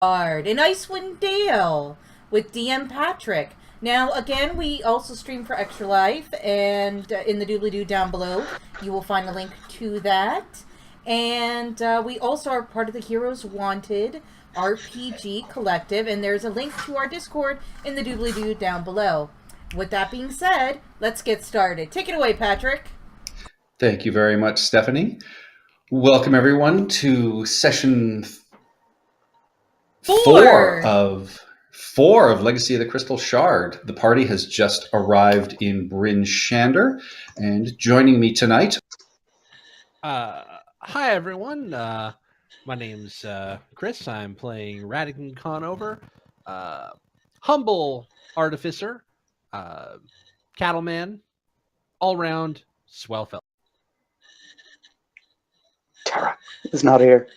In Icewind Dale with DM Patrick. Now, again, we also stream for Extra Life, and in the doobly doo down below, you will find a link to that. And we also are part of the Heroes Wanted RPG Collective, and there's a link to our Discord in the doobly doo down below. With that being said, let's get started. Take it away, Patrick. Thank you very much, Stephanie. Welcome, everyone, to session four of Legacy of the Crystal Shard. The party has just arrived in Bryn Shander, and joining me tonight. Hi, everyone. My name's Chris. I'm playing Radican Conover, humble artificer, cattleman, all-round swell fella. Tara is not here.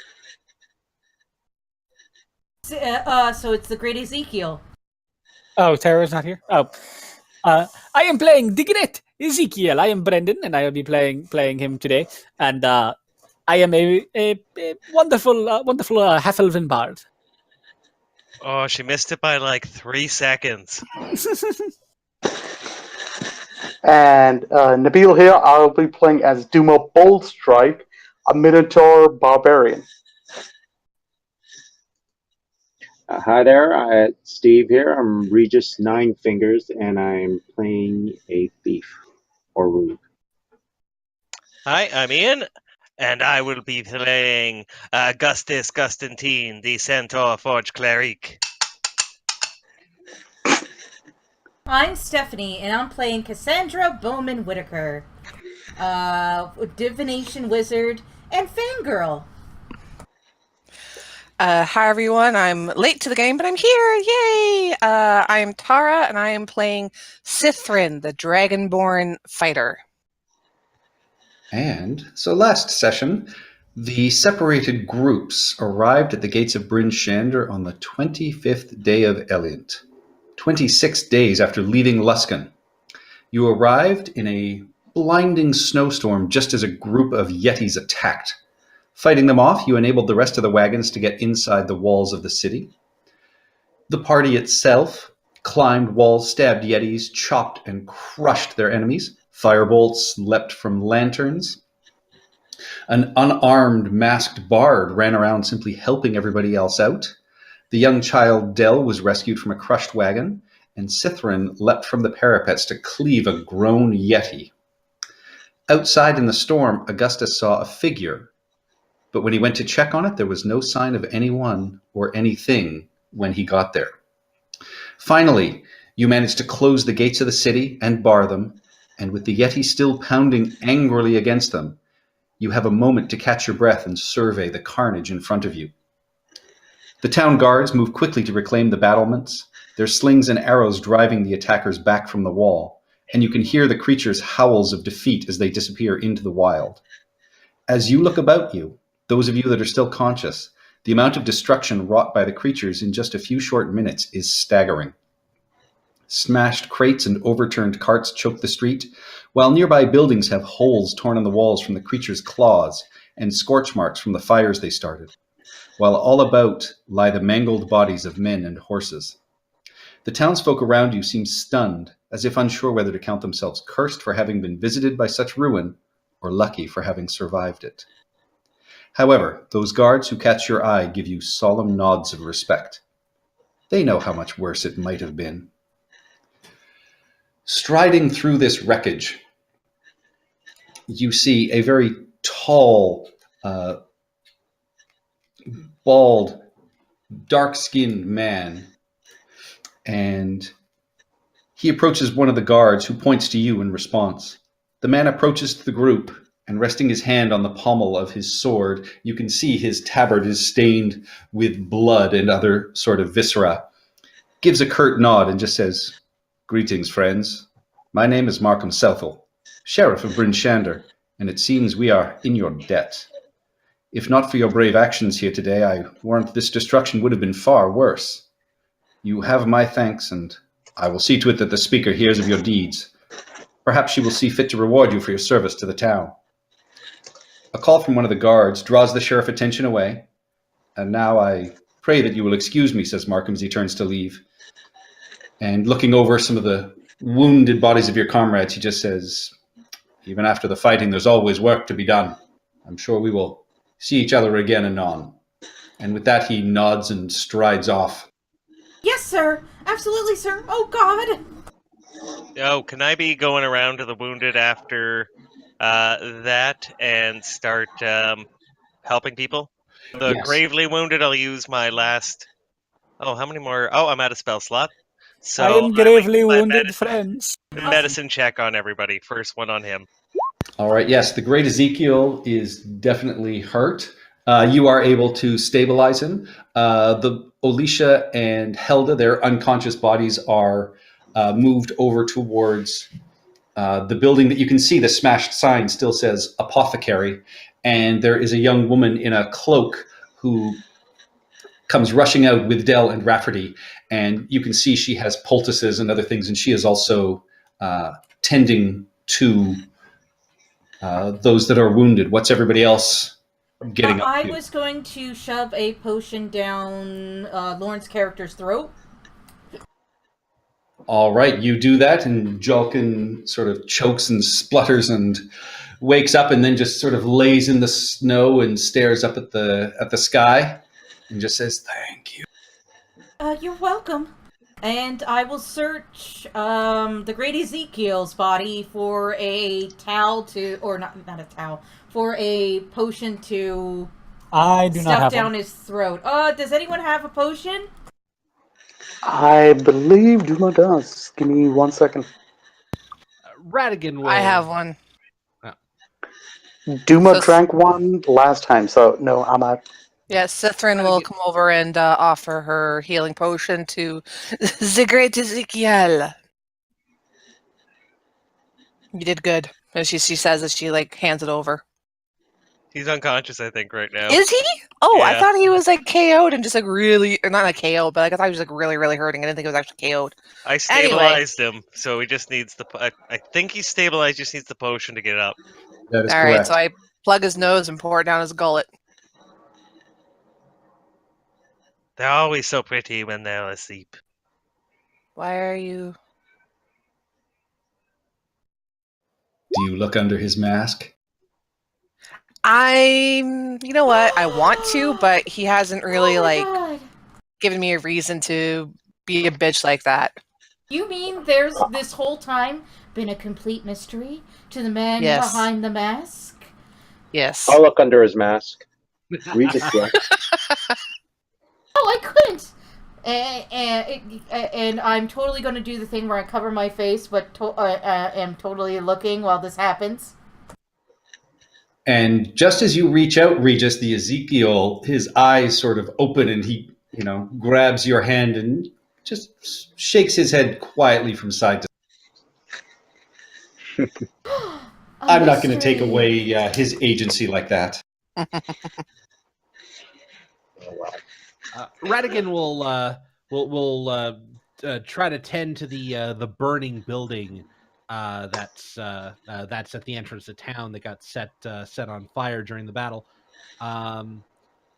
So it's the Great Ezekiel. Oh, Tara's not here? Oh. I am playing the Great Ezekiel. I am Brendan, and I will be playing him today. And I am a wonderful half-elven bard. Oh, she missed it by like 3 seconds. And Nabil here, I'll be playing as Duma Boldstrike, a Minotaur Barbarian. Hi there, Steve here. I'm Regis Nine Fingers, and I'm playing a thief, or rogue. Hi, I'm Ian, and I will be playing Gustus Gustantine, the Centaur Forge Cleric. I'm Stephanie, and I'm playing Cassandra Bowman Whitaker, Divination Wizard, and Fangirl. Hi everyone, I'm late to the game, but I'm here, yay! I'm Tara, and I am playing Sithrin, the Dragonborn Fighter. And so last session, the separated groups arrived at the gates of Bryn Shander on the 25th day of Eliant, 26 days after leaving Luskan. You arrived in a blinding snowstorm just as a group of Yetis attacked. Fighting them off, you enabled the rest of the wagons to get inside the walls of the city. The party itself climbed walls, stabbed Yetis, chopped and crushed their enemies. Firebolts leapt from lanterns. An unarmed, masked bard ran around simply helping everybody else out. The young child Del was rescued from a crushed wagon, and Sithrin leapt from the parapets to cleave a grown Yeti. Outside in the storm, Augustus saw a figure, but when he went to check on it, there was no sign of anyone or anything when he got there. Finally, you managed to close the gates of the city and bar them, and with the Yeti still pounding angrily against them, you have a moment to catch your breath and survey the carnage in front of you. The town guards move quickly to reclaim the battlements, their slings and arrows driving the attackers back from the wall, and you can hear the creatures' howls of defeat as they disappear into the wild. As you look about you, those of you that are still conscious, the amount of destruction wrought by the creatures in just a few short minutes is staggering. Smashed crates and overturned carts choke the street, while nearby buildings have holes torn in the walls from the creatures' claws and scorch marks from the fires they started, while all about lie the mangled bodies of men and horses. The townsfolk around you seem stunned, as if unsure whether to count themselves cursed for having been visited by such ruin, or lucky for having survived it. However, those guards who catch your eye give you solemn nods of respect. They know how much worse it might have been. Striding through this wreckage, you see a very tall, bald, dark-skinned man, and he approaches one of the guards, who points to you in response. The man approaches to the group, and resting his hand on the pommel of his sword, you can see his tabard is stained with blood and other sort of viscera. Gives a curt nod and just says, "Greetings, friends. My name is Markham Southall, Sheriff of Bryn Shander, and it seems we are in your debt. If not for your brave actions here today, I warrant this destruction would have been far worse. You have my thanks, and I will see to it that the speaker hears of your deeds. Perhaps she will see fit to reward you for your service to the town." A call from one of the guards draws the sheriff's attention away, and now I Pray that you will excuse me, says Markham as he turns to leave. And looking over some of the wounded bodies of your comrades, he just says, even after the fighting, there's always work to be done. I'm sure we will see each other again anon. And with that, he nods and strides off. Yes, sir. Absolutely, sir. Oh, God. Oh, can I be going around to the wounded after that and start helping people? The Yes. gravely wounded, I'll use my last. Oh, how many more? Oh, I'm out of spell slot. So I am like gravely my wounded, friends. medicine check on everybody. First one on him. All right, yes, the great Ezekiel is definitely hurt. You are able to stabilize him. The Alicia and Helda, their unconscious bodies are moved over towards the building that you can see. The smashed sign still says apothecary, and there is a young woman in a cloak who comes rushing out with Dell and Rafferty, and you can see she has poultices and other things, and she is also tending to those that are wounded. What's everybody else getting up I to? was going to shove a potion down Lauren's character's throat. All right, you do that, and Jolkin sort of chokes and splutters and wakes up, and then just sort of lays in the snow and stares up at the sky, and just says, "Thank you." You're welcome. And I will search the great Ezekiel's body for a towel to, or not a towel, for a potion to I do not stuff have down one. his throat. Does anyone have a potion? I believe Duma does. Give me 1 second. Radigan will. I have one. Duma So- drank one last time, so no, I'm out. Yeah, Sithrin will come over and offer her healing potion to the great Ezekiel. You did good. And she says as she hands it over. He's unconscious, I think, right now. Is he? Oh, I Yeah. thought he was KO'd and just really, or not KO'd, but I thought he was really, really hurting. I didn't think he was actually KO'd. I stabilized him, so he just needs the. I think he's stabilized. Just needs the potion to get up. That is All right, correct. so I plug his nose and pour it down his gullet. They're always so pretty when they're asleep. Why are you? Do you look under his mask? You know what? I want to, but he hasn't really Oh my God. given me a reason to be a bitch like that. You mean there's this whole time been a complete mystery to the man Yes. behind the mask? Yes. I'll look under his mask. Regis, yeah. Oh, I couldn't. And I'm totally going to do the thing where I cover my face, but am totally looking while this happens. And just as you reach out, Regis, the Ezekiel, his eyes sort of open, and he, grabs your hand and just shakes his head quietly from side to side. I'm not going to take away his agency like that. Oh, wow. Radigan will try to tend to the burning building that's at the entrance of town that got set on fire during the battle.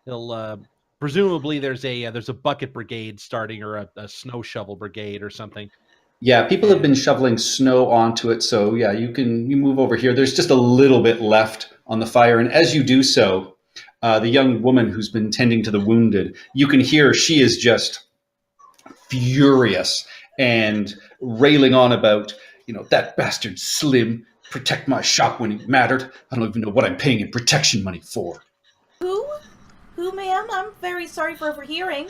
He'll presumably there's a bucket brigade starting, or a snow shovel brigade or something. Yeah, people have been shoveling snow onto it, so yeah, you move over here. There's just a little bit left on the fire, and as you do so, the young woman who's been tending to the wounded, you can hear she is just furious and railing on about, that bastard Slim protect my shop when it mattered. I don't even know what I'm paying in protection money for. Who? Who, ma'am? I'm very sorry for overhearing.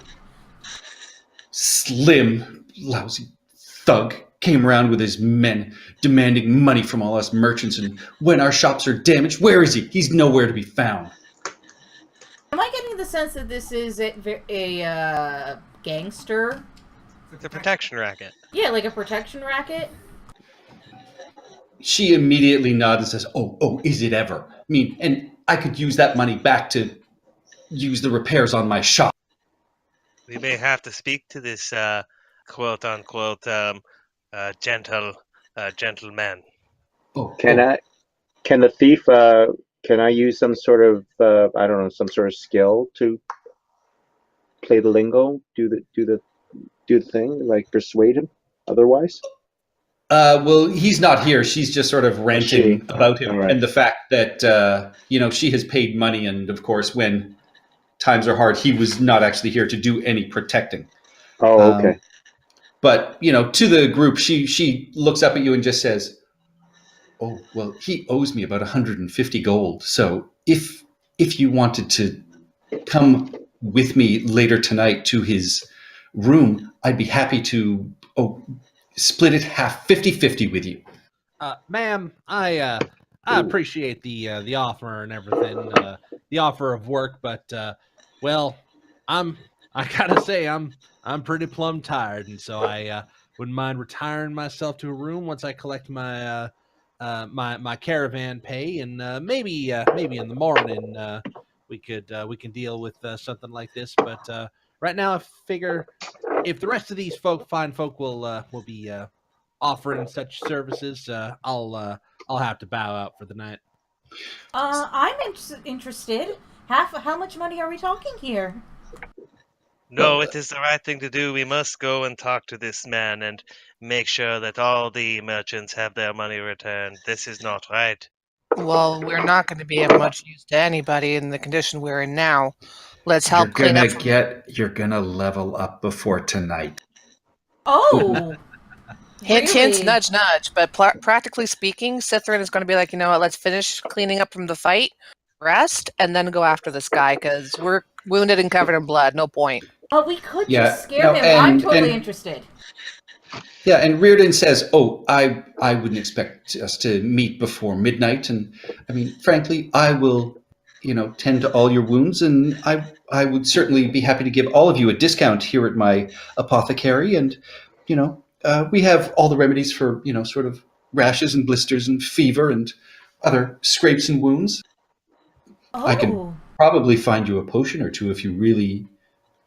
Slim, lousy thug, came around with his men demanding money from all us merchants, and when our shops are damaged, where is he? He's nowhere to be found. Am I getting the sense that this is a gangster? It's a protection racket. Yeah, like a protection racket? She immediately nods and says, oh, is it ever? I mean, and I could use that money back to use the repairs on my shop. We may have to speak to this quote unquote gentleman. Can the thief? Can I use some sort of some sort of skill to play the lingo, do the thing, like persuade him. Otherwise, Well, he's not here. She's just sort of ranting she? about him All right. and the fact that she has paid money, and of course, when times are hard, he was not actually here to do any protecting. Oh, okay. But to the group, she looks up at you and just says, "Oh, well, he owes me about 150 gold. So if you wanted to come with me later tonight to his room, I'd be happy to split it half 50-50 with you." Ma'am, I appreciate the offer and everything, the offer of work, but well, I gotta say I'm pretty plumb tired, and so I wouldn't mind retiring myself to a room once I collect my my caravan pay, and maybe in the morning we can deal with something like this. But right now, I figure if the rest of these fine folk will be offering such services, I'll have to bow out for the night. I'm interested. How much money are we talking here? No, it is the right thing to do. We must go and talk to this man and make sure that all the merchants have their money returned. This is not right. Well, we're not going to be of much use to anybody in the condition we're in now. Let's help clean up. You're gonna level up before tonight. Oh, Hint, really? hint, nudge, nudge. But practically speaking, Cithrin is going to be like, you know what? Let's finish cleaning up from the fight, rest, and then go after this guy because we're wounded and covered in blood. No point. Oh, we could Yeah, just scare him. I'm totally interested. Yeah, and Reardon says, "Oh, I wouldn't expect us to meet before midnight, and I mean, frankly, I will, tend to all your wounds, and I would certainly be happy to give all of you a discount here at my apothecary, and we have all the remedies for sort of rashes and blisters and fever and other scrapes and wounds. Oh, I can probably find you a potion or two if you really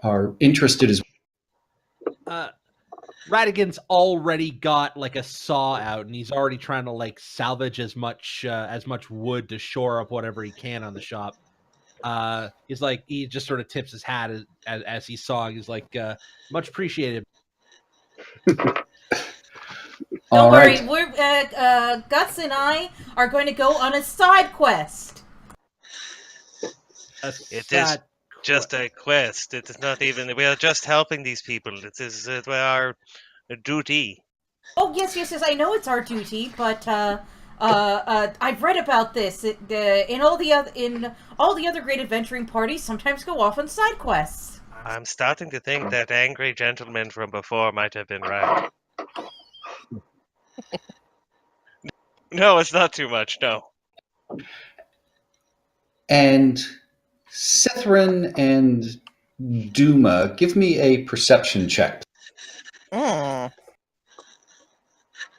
are interested as well." Radigan's already got like a saw out, and he's already trying to like salvage as much wood to shore up whatever he can on the shop. He's like, he just sort of tips his hat as he's sawing. He's like, much appreciated. Don't worry, we're Gus and I are going to go on a side quest. It is just a quest. It is not even. We are just helping these people. It is our duty. Oh yes, I know it's our duty, but I've read about this. In all the other great adventuring parties, sometimes go off on side quests. I'm starting to think that angry gentleman from before might have been right. No, it's not too much. No. And Cithrin and Duma, give me a perception check. Mm.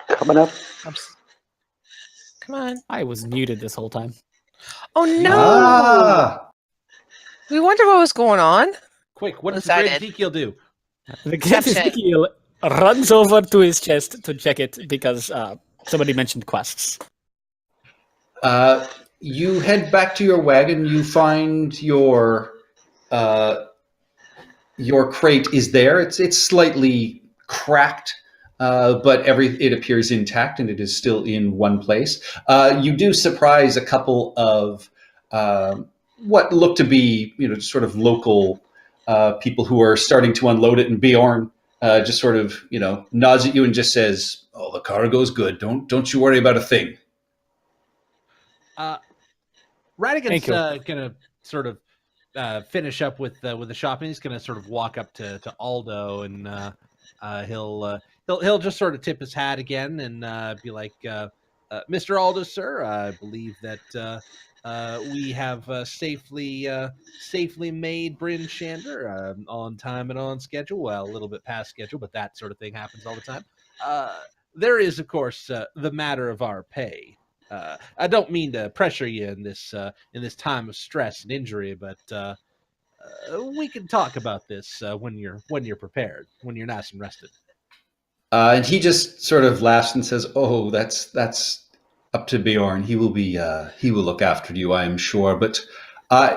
Coming up. Come on. I was muted this whole time. Oh no! Ah! We wonder what was going on. Quick, what does the great Ezekiel do? The great Ezekiel runs over to his chest to check it because somebody mentioned quests. You head back to your wagon. You find your crate is there. It's slightly cracked, but it appears intact and it is still in one place. You do surprise a couple of what look to be sort of local people who are starting to unload it, and Bjorn just sort of nods at you and just says, "Oh, the cargo's good. Don't you worry about a thing." Radigan's gonna sort of finish up with the shopping. He's gonna sort of walk up to Aldo, and he'll just sort of tip his hat again and be like, "Mr. Aldo, sir, I believe that we have safely made Bryn Shander on time and on schedule. Well, a little bit past schedule, but that sort of thing happens all the time. There is, of course, the matter of our pay. I don't mean to pressure you in this time of stress and injury, but we can talk about this when you're prepared, when you're nice and rested." And he just sort of laughs and says, "Oh, that's up to Bjorn. He will look after you, I am sure." But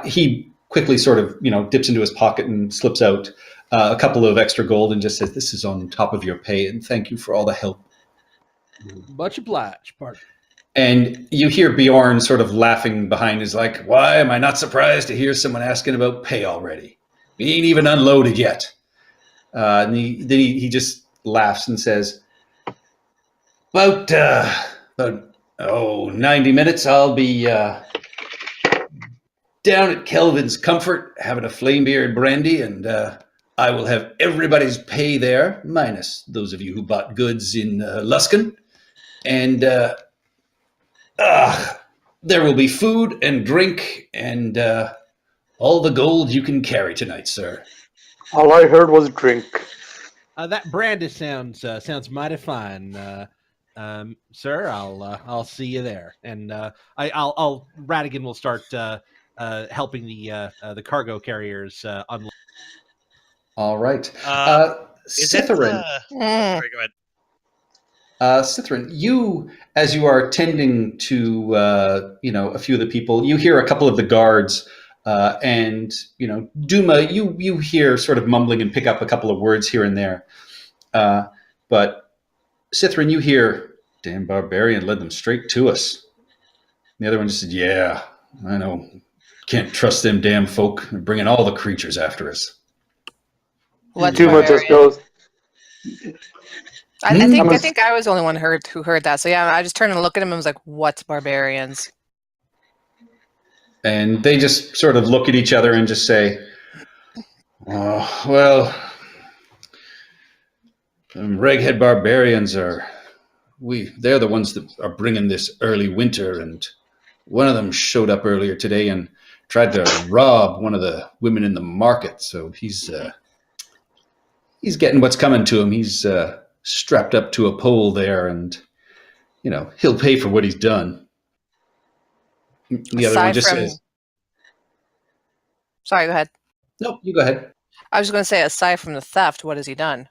he quickly sort of, dips into his pocket and slips out a couple of extra gold and just says, "This is on top of your pay, and thank you for all the help." Much obliged, partner. And you hear Bjorn sort of laughing behind. He's like, "Why am I not surprised to hear someone asking about pay already? We ain't even unloaded yet." And he just laughs and says, About 90 minutes, I'll be down at Kelvin's Comfort having a flame beer and brandy, and I will have everybody's pay there, minus those of you who bought goods in Luskin. And there will be food and drink and all the gold you can carry tonight, sir. All I heard was drink. That brandy sounds mighty fine, sir. I'll see you there, and Radigan will start helping the cargo carriers unload. All right. Is it? Cytherin. Sorry, go ahead. Cytherin, you, as you are tending to, a few of the people, you hear a couple of the guards, and Duma, you hear sort of mumbling and pick up a couple of words here and there. But Cytherin, you hear, "Damn barbarian led them straight to us." The other one just said, "Yeah, I know. Can't trust them damn folk. They're bringing all the creatures after us." What Duma just goes, I think I was the only one who heard that. So yeah, I just turned and looked at him and was like, "What's barbarians?" And they just sort of look at each other and just say, "Oh, well, Reghead barbarians they're the ones that are bringing this early winter, and one of them showed up earlier today and tried to rob one of the women in the market. So he's getting what's coming to him. He's strapped up to a pole there, and he'll pay for what he's done." The other one just says, Sorry, go ahead. "Nope, you go ahead." I was going to say, aside from the theft, what has he done?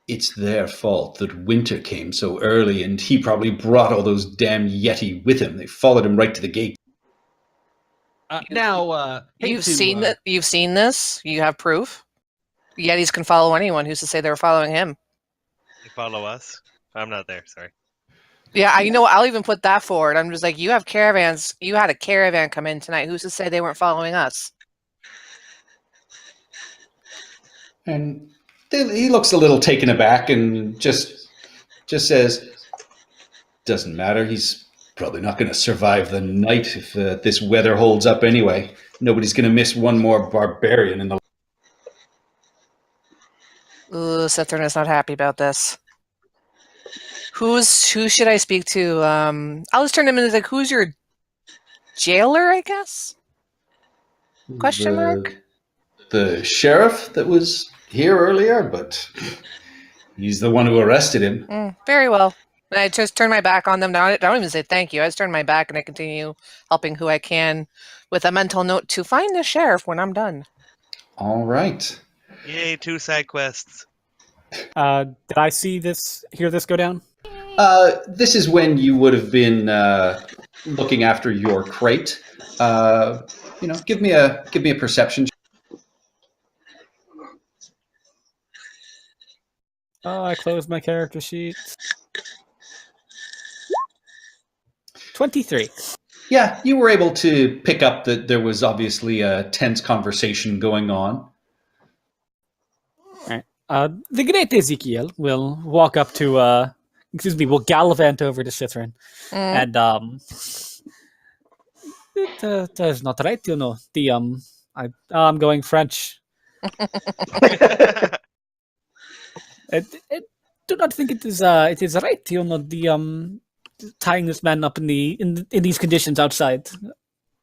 It's their fault that winter came so early, and he probably brought all those damn Yeti with him. They followed him right to the gate. You've seen that. You've seen this. You have proof. Yetis can follow anyone. Who's to say they were following him? They follow us. I'm not there. Sorry. Yeah, I know. I'll even put that forward. I'm just like, you have caravans. You had a caravan come in tonight. Who's to say they weren't following us? And he looks a little taken aback and just says, "Doesn't matter. He's probably not going to survive the night if this weather holds up anyway. Nobody's going to miss one more barbarian in the..." Ooh, Cytherin is not happy about this. Who should I speak to? I'll just turn him into like, who's your jailer, I guess? Question mark? The sheriff that was here earlier, but he's the one who arrested him. Very well. And I just turn my back on them. I don't even say thank you. I just turn my back and I continue helping who I can with a mental note to find the sheriff when I'm done. All right. Yay, 2 side quests. Did I hear this go down? This is when you would have been looking after your crate. Give me a perception. Oh, I closed my character sheet. 23. Yeah, you were able to pick up that there was obviously a tense conversation going on. All right. The great Ezekiel will walk up to, will gallivant over to Cytherin. And, that is not right, I'm going French. I do not think it is right, tying this man up in these conditions outside.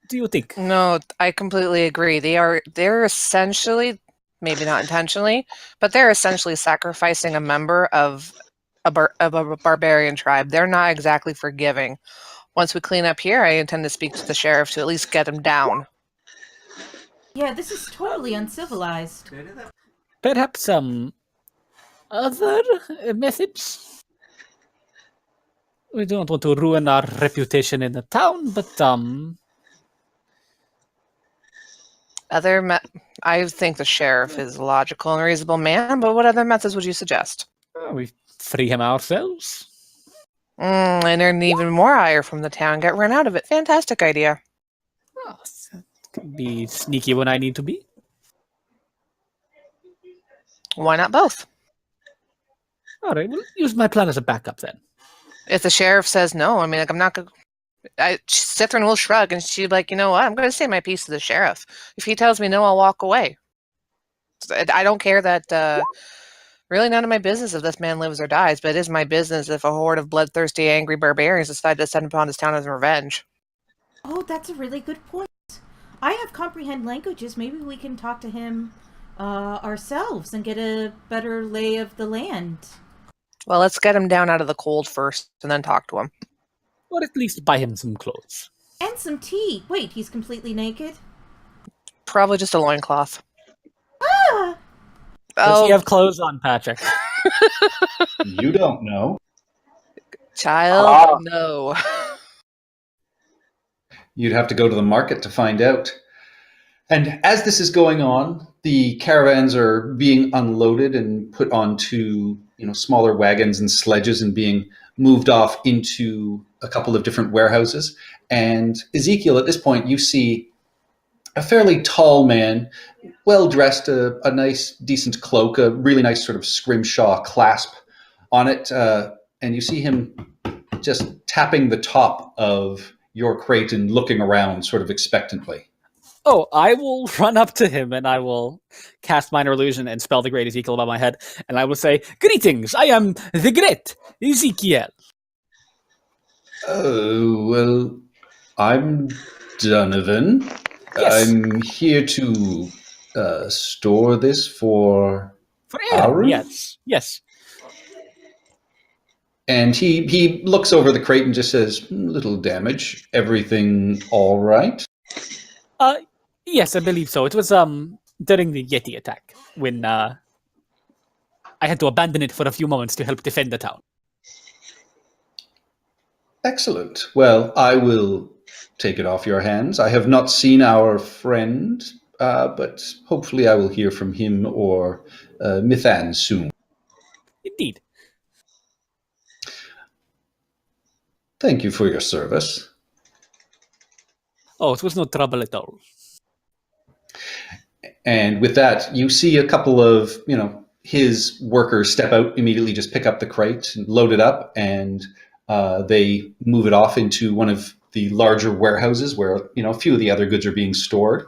Do you think? No, I completely agree. They're essentially, maybe not intentionally, but they're essentially sacrificing a member of a barbarian tribe. They're not exactly forgiving. Once we clean up here, I intend to speak to the sheriff to at least get him down. Yeah, this is totally uncivilized. Perhaps other methods? We don't want to ruin our reputation in the town, but I think the sheriff is a logical and reasonable man, but what other methods would you suggest? We free him ourselves. And earn even more ire from the town, get run out of it. Fantastic idea. Oh, be sneaky when I need to be. Why not both? All right, we'll use my plan as a backup then. If the sheriff says no, I mean, like, I'm not going to... Cithrin will shrug, and she'd be like, you know what? I'm going to say my piece to the sheriff. If he tells me no, I'll walk away. I don't care that... really none of my business if this man lives or dies, but it is my business if a horde of bloodthirsty, angry barbarians decide to descend upon this town as revenge. Oh, that's a really good point. I have comprehend languages. Maybe we can talk to him ourselves and get a better lay of the land. Well, let's get him down out of the cold first, and then talk to him. Or at least buy him some clothes. And some tea. Wait, he's completely naked? Probably just a loincloth. Ah! Does he have clothes on, Patrick? You don't know. Child, no. You'd have to go to the market to find out. And as this is going on, the caravans are being unloaded and put onto, smaller wagons and sledges and being moved off into a couple of different warehouses. And Ezekiel, at this point, you see a fairly tall man, well-dressed, a nice, decent cloak, a really nice sort of scrimshaw clasp on it. And you see him just tapping the top of your crate and looking around sort of expectantly. Oh, I will run up to him and I will cast Minor Illusion and spell the Great Ezekiel above my head. And I will say, "Greetings, I am the Great Ezekiel." Oh, well, I'm Donovan. Yes. I'm here to store this for Aaron. Aaron? Yes. And he looks over the crate and just says, "Little damage. Everything all right?" Yes, I believe so. It was during the Yeti attack when I had to abandon it for a few moments to help defend the town. Excellent. Well, I will take it off your hands. I have not seen our friend, but hopefully I will hear from him or Mithan soon. Indeed. Thank you for your service. Oh, it was no trouble at all. And with that, you see a couple of, his workers step out, immediately just pick up the crate and load it up, and they move it off into one of the larger warehouses where, a few of the other goods are being stored.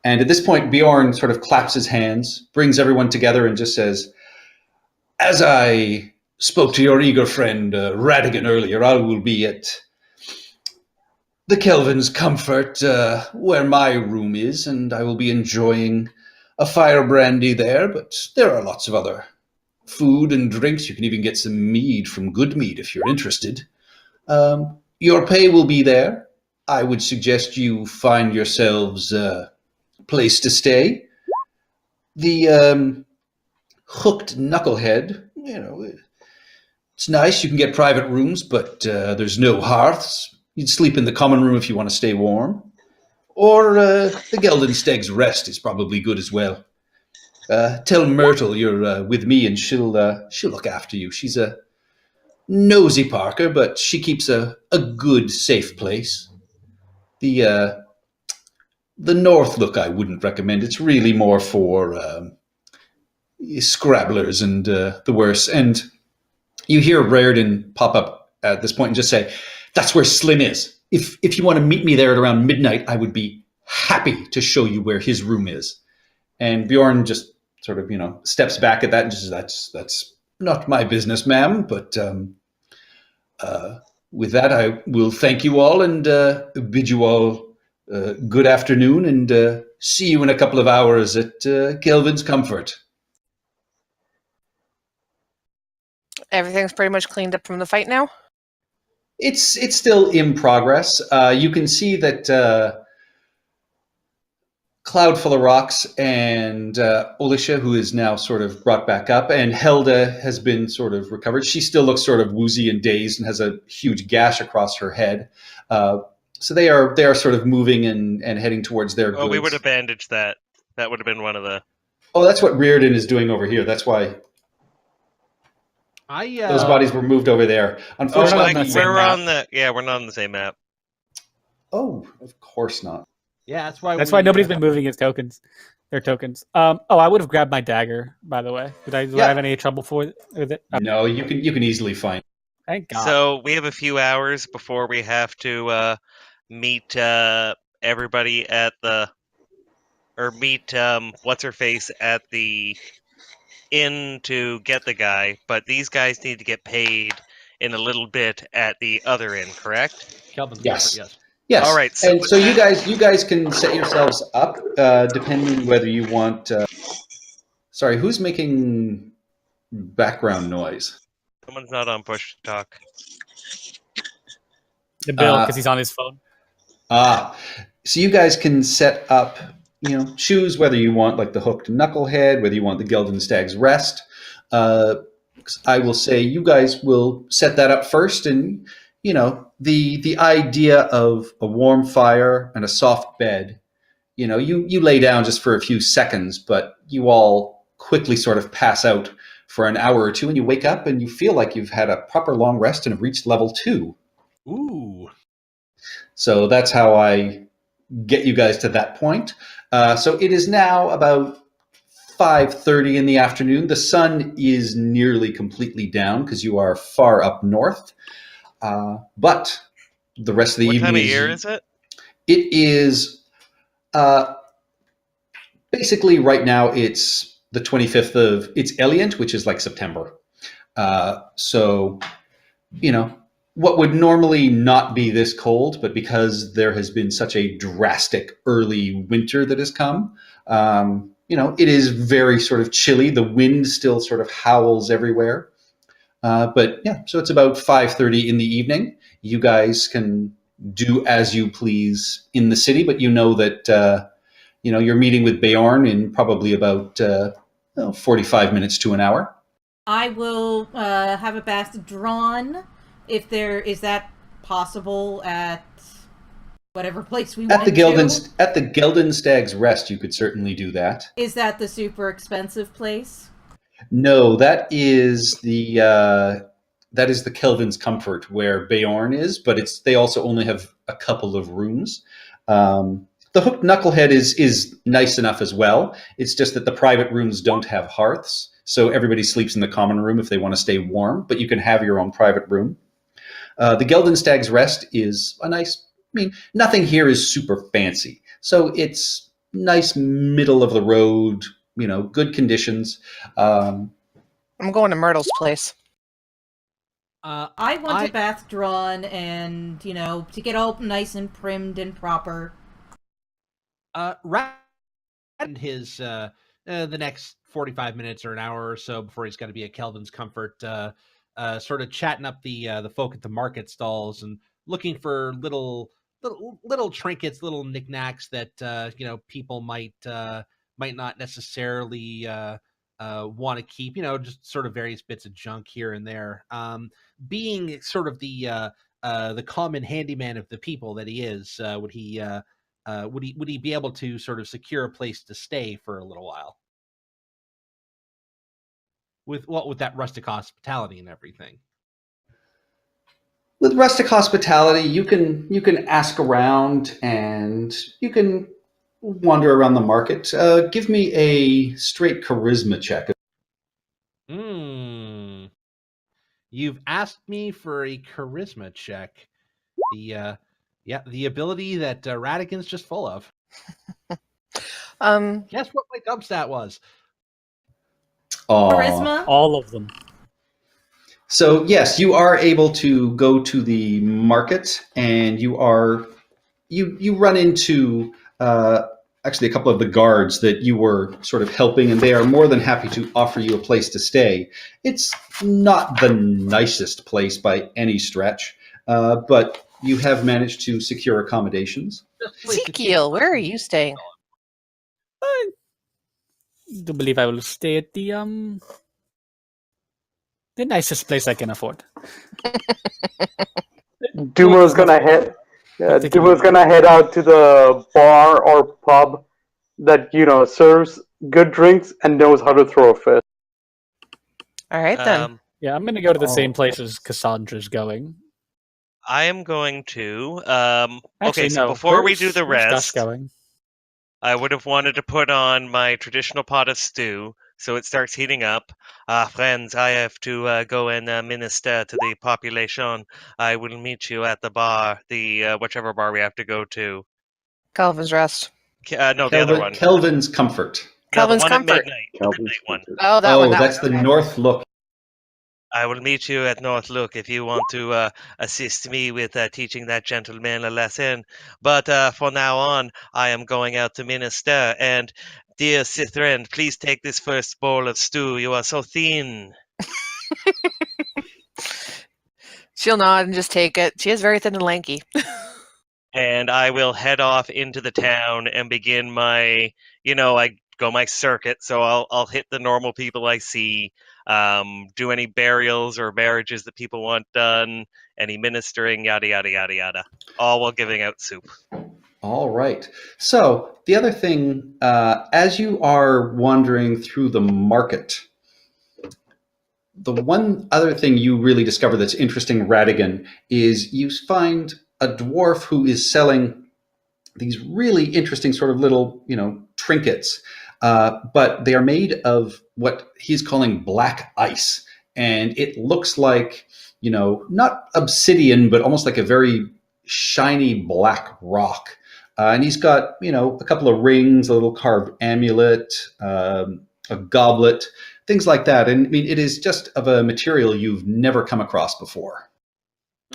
And at this point, Bjorn sort of claps his hands, brings everyone together and just says, "As I spoke to your eager friend Radigan earlier, I will be at the Kelvin's Comfort, where my room is, and I will be enjoying a fire brandy there, but there are lots of other food and drinks. You can even get some mead from Good Mead if you're interested. Your pay will be there. I would suggest you find yourselves a place to stay. The Hooked Knucklehead, it's nice. You can get private rooms, but there's no hearths. You'd sleep in the common room if you want to stay warm. Or the Geldensteg's Rest is probably good as well. Tell Myrtle you're with me and she'll look after you. She's a nosy Parker, but she keeps a good, safe place. The North Look I wouldn't recommend. It's really more for scrabblers and the worse." And you hear Raridan pop up at this point and just say, "That's where Slim is. If you want to meet me there at around midnight, I would be happy to show you where his room is." And Bjorn just sort of, steps back at that and just says, that's not my business, ma'am. But with that, I will thank you all and bid you all good afternoon and see you in a couple of hours at Kelvin's Comfort. Everything's pretty much cleaned up from the fight now? It's still in progress. You can see that Cloud Full of Rocks and Olisha, who is now sort of brought back up, and Helda has been sort of recovered. She still looks sort of woozy and dazed and has a huge gash across her head. So they are sort of moving and heading towards their goods. Oh, we would have bandaged that. That would have been one of the. Oh, that's what Reardon is doing over here. That's why those bodies were moved over there. Unfortunately, we're on the. Yeah, we're not on the same map. Oh, of course not. Yeah, that's why. That's why nobody's been moving his tokens. Their tokens. I would have grabbed my dagger. By the way, do I have any trouble with it? No, you can easily find. Thank God. So we have a few hours before we have to meet everybody at the, or meet what's her face at the inn to get the guy. But these guys need to get paid in a little bit at the other inn, correct? Kelvin's Yes. comfort, yes. Yes. All right. And so you guys can set yourselves up depending whether you want. Sorry, who's making background noise? Someone's not on push to talk. The Bill, because he's on his phone. So you guys can set up, choose whether you want like the hooked knucklehead, whether you want the Geldin Stag's Rest. I will say you guys will set that up first, and the idea of a warm fire and a soft bed, you lay down just for a few seconds, but you all quickly sort of pass out for an hour or two, and you wake up and you feel like you've had a proper long rest and have reached level 2. Ooh. So that's how I get you guys to that point. So it is now about 5:30 in the afternoon. The sun is nearly completely down because you are far up north. But the rest of the evening. What time of year is it? It is basically right now it's the 25th of, it's Eliant, which is like September. So, what would normally not be this cold, but because there has been such a drastic early winter that has come, it is very sort of chilly. The wind still sort of howls everywhere. But yeah, so it's about 5:30 in the evening. You guys can do as you please in the city, but you know that, you're meeting with Beorn in probably about 45 minutes to an hour. I will have a bath drawn. If there is that possible at whatever place we went At the Geldin Stag's Rest, you could certainly do that. Is that the super expensive place? No, that is the Kelvin's Comfort where Beorn is, but they also only have a couple of rooms. The Hooked Knucklehead is nice enough as well. It's just that the private rooms don't have hearths, so everybody sleeps in the common room if they want to stay warm, but you can have your own private room. The Geldin Stag's Rest is a nice, nothing here is super fancy. So it's nice middle of the road, good conditions. I'm going to Myrtle's place. I want a bath drawn and, to get all nice and primmed and proper. And his the next 45 minutes or an hour or so before he's got to be at Kelvin's Comfort, sort of chatting up the folk at the market stalls and looking for little trinkets, little knickknacks that people might not necessarily want to keep. Just sort of various bits of junk here and there. Being sort of the common handyman of the people that he is, would he be able to sort of secure a place to stay for a little while? With that rustic hospitality and everything. With rustic hospitality, you can ask around and you can wander around the market. Give me a straight charisma check. You've asked me for a charisma check. The ability that Radigan's just full of. Guess what my dump stat was? Charisma? All of them. So yes, you are able to go to the market, and you run into actually a couple of the guards that you were sort of helping, and they are more than happy to offer you a place to stay. It's not the nicest place by any stretch, but you have managed to secure accommodations. Ezekiel, where are you staying? I do believe I will stay at the nicest place I can afford. Dumo's gonna head Yeah, thinking Duma's gonna head out to the bar or pub that serves good drinks and knows how to throw a fist. All right then. Yeah, I'm gonna go to the same Oh. place as Cassandra's going. I am going to. Actually, Okay, so no. before we do the where's Gus rest, going? I would have wanted to put on my traditional pot of stew so it starts heating up. Friends, I have to go and minister to the population. I will meet you at the bar, the whichever bar we have to go to. Calvin's Rest. No, the other one. Kelvin's Comfort. No, the Calvin's one at Comfort. midnight. The Calvin's midnight one. Comfort. Oh, that Oh, one. That that's one. the Okay. North Look. I will meet you at North Look if you want to assist me with teaching that gentleman a lesson. But for now on, I am going out to minister. And dear Sithren, please take this first bowl of stew. You are so thin. She'll nod and just take it. She is very thin and lanky. And I will head off into the town and begin my, I go my circuit. So I'll hit the normal people I see, do any burials or marriages that people want done, any ministering, yada yada yada yada, all while giving out soup. All right. So the other thing, as you are wandering through the market, the one other thing you really discover that's interesting, Radigan, is you find a dwarf who is selling these really interesting sort of little, trinkets, but they are made of what he's calling black ice, and it looks like, not obsidian, but almost like a very shiny black rock. And he's got, a couple of rings, a little carved amulet, a goblet, things like that. And I mean, it is just of a material you've never come across before.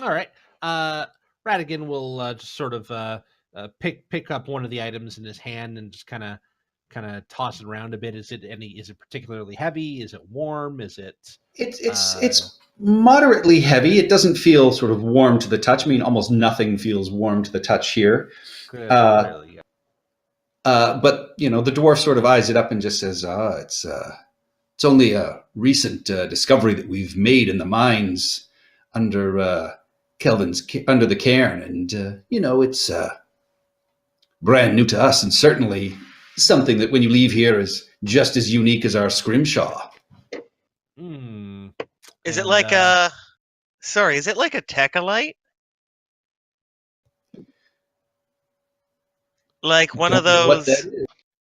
All right. Radigan will just sort of pick up one of the items in his hand and just kind of toss it around a bit. Is it particularly heavy? Is it warm? Is it? It's moderately heavy. It doesn't feel sort of warm to the touch. I mean, almost nothing feels warm to the touch here. Good, Uh, yeah. But the dwarf sort of eyes it up and just says, it's only a recent discovery that we've made in the mines under under the cairn, and it's brand new to us, and certainly something that when you leave here is just as unique as our scrimshaw. Hmm. Is it And, like sorry, is it like a Techolite? Like one of Don't know what those. that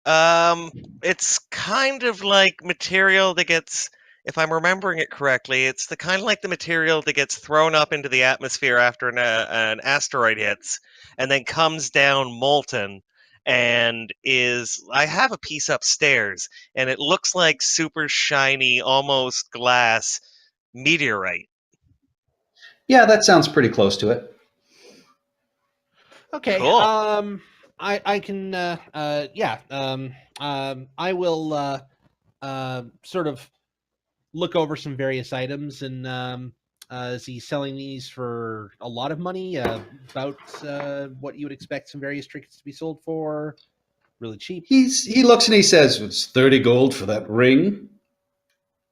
is. It's kind of like material that gets, if I'm remembering it correctly, it's the kind of like the material that gets thrown up into the atmosphere after an asteroid hits, and then comes down molten, and is. I have a piece upstairs, and it looks like super shiny, almost glass meteorite. Yeah, that sounds pretty close to it. Okay. Cool. I can. Yeah. I will. Sort of look over some various items, and is he selling these for a lot of money? About what you would expect some various trinkets to be sold for? Really cheap. He looks and he says, "It's 30 gold for that ring,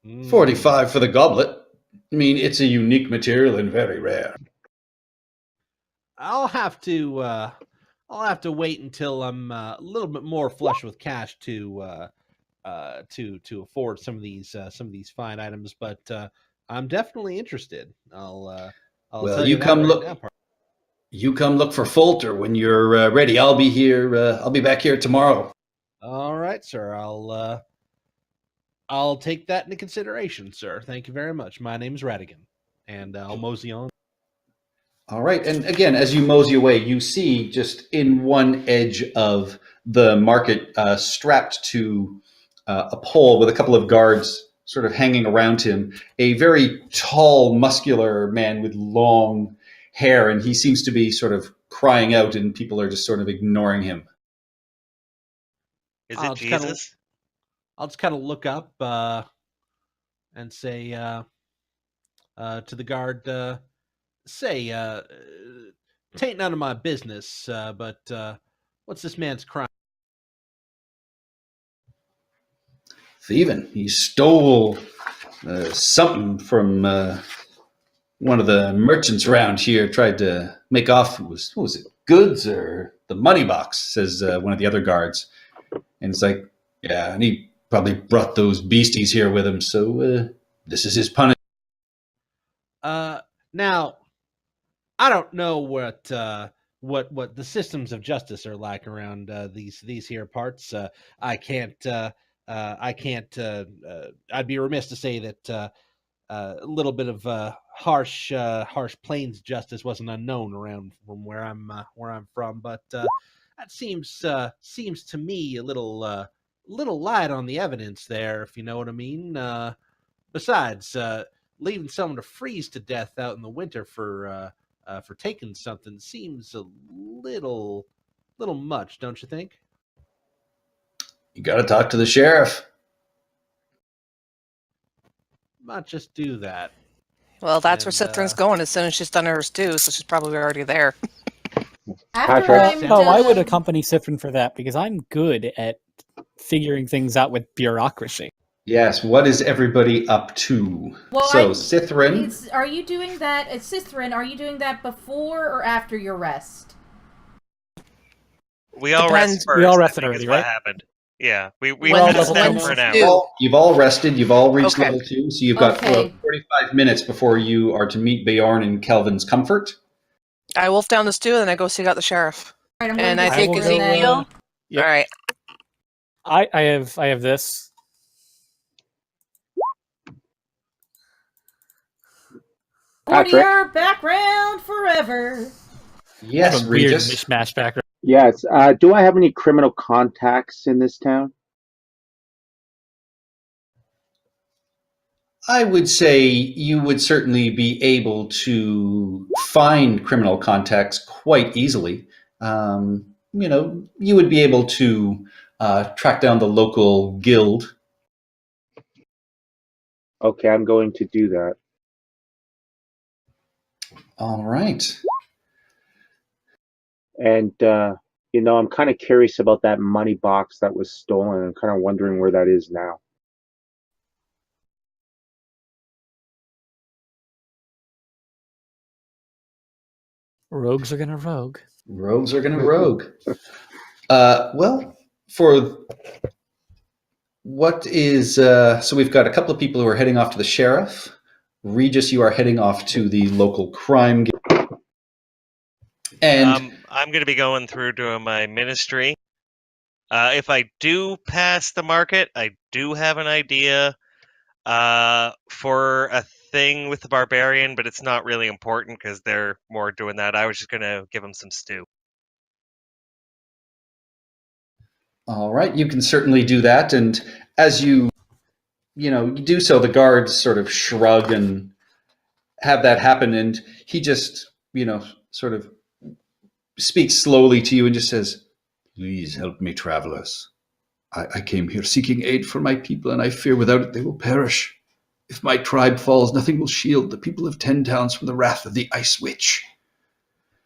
Mm. 45 for the goblet. I mean, it's a unique material and very rare." I'll have to wait until I'm a little bit more flush with cash to afford some of these fine items, but I'm definitely interested. I'll Well, tell you you that come right look. now. You come look for Folter when you're ready. I'll be here. I'll be back here tomorrow. All right, sir. I'll take that into consideration, sir. Thank you very much. My name's Radigan, and I'll mosey on. All right. And again, as you mosey away, you see just in one edge of the market, strapped to a pole with a couple of guards sort of hanging around him, a very tall, muscular man with long hair. And he seems to be sort of crying out, and people are just sort of ignoring him. Is I'll it just kinda- Jesus? I'll just kind of look up and say to the guard, say, tain't none of my business, but what's this man's crime? Thieving. He stole something from one of the merchants around here tried to make off. What was it? Goods or the money box? Says one of the other guards, and it's like, yeah, and he probably brought those beasties here with him. So this is his punishment. Now, I don't know what the systems of justice are like around these here parts. I can't. I can't. I'd be remiss to say that a little bit of harsh plains justice wasn't unknown around from where I'm from. But that seems to me a little light on the evidence there, if you know what I mean. Besides, leaving someone to freeze to death out in the winter for taking something seems a little much, don't you think? You got to talk to the sheriff. Might just do that. Well, that's where And, Cithrin's going as soon as she's done hers too, so she's probably already there. After Patrick. I'm Oh, I would done- accompany Sifrin for that because I'm good at figuring things out with bureaucracy. Yes, what is everybody up to? Well, So, Cithrin, Are you doing that, Cithrin, are you doing that before or after your rest? We all Depends. rest first. We all I rested think already, is what right? happened. Yeah, we When all passed double them when's for now. due? you've all rested, you've all reached Okay. level 2, so you've got Okay. 45 minutes before you are to meet Bjorn in Kelvin's comfort. I wolf down the stew and then I go seek out the sheriff. All right, I'm And going I to take will go, Ezekiel. Yep. All right. I have this. Patrick. Courtier background forever. I Yes, have a weird Regis. mishmash background. Yes. Do I have any criminal contacts in this town? I would say you would certainly be able to find criminal contacts quite easily. You would be able to track down the local guild. Okay, I'm going to do that. All right. And I'm kind of curious about that money box that was stolen. I'm kind of wondering where that is now. Rogues are gonna rogue. Rogues are going to rogue. Well, for what is so we've got a couple of people who are heading off to the sheriff. Regis, you are heading off to the local crime guild. And I'm going to be going through doing my ministry. If I do pass the market, I do have an idea for a thing with the barbarian, but it's not really important because they're more doing that. I was just going to give them some stew. all right, you can certainly do that. And as you do so, the guards sort of shrug and have that happen. And he just, sort of speaks slowly to you and just says, "Please help me, travelers. I came here seeking aid for my people, and I fear without it they will perish. If my tribe falls, nothing will shield the people of 10 towns from the wrath of the Ice Witch."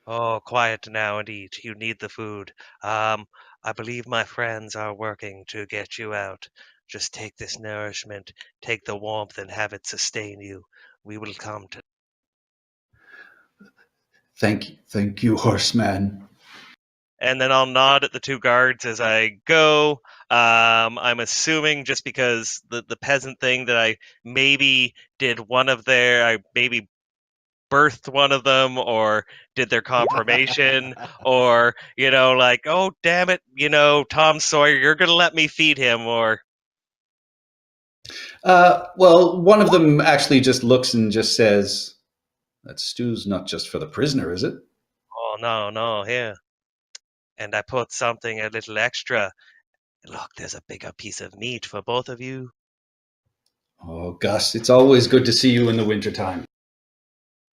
Oh, quiet now and eat. You need the food. I believe my friends are working to get you out. Just take this nourishment, take the warmth, and have it sustain you. We will come to. Thank you, horseman. And then I'll nod at the two guards as I go. I'm assuming just because the peasant thing that I maybe did I maybe birthed one of them or did their confirmation or, oh, damn it, Tom Sawyer, you're going to let me feed him or. Well, one of them actually just looks and just says, "That stew's not just for the prisoner, is it?" Oh, no, here. And I put something a little extra. Look, there's a bigger piece of meat for both of you. Oh, Gus, it's always good to see you in the wintertime.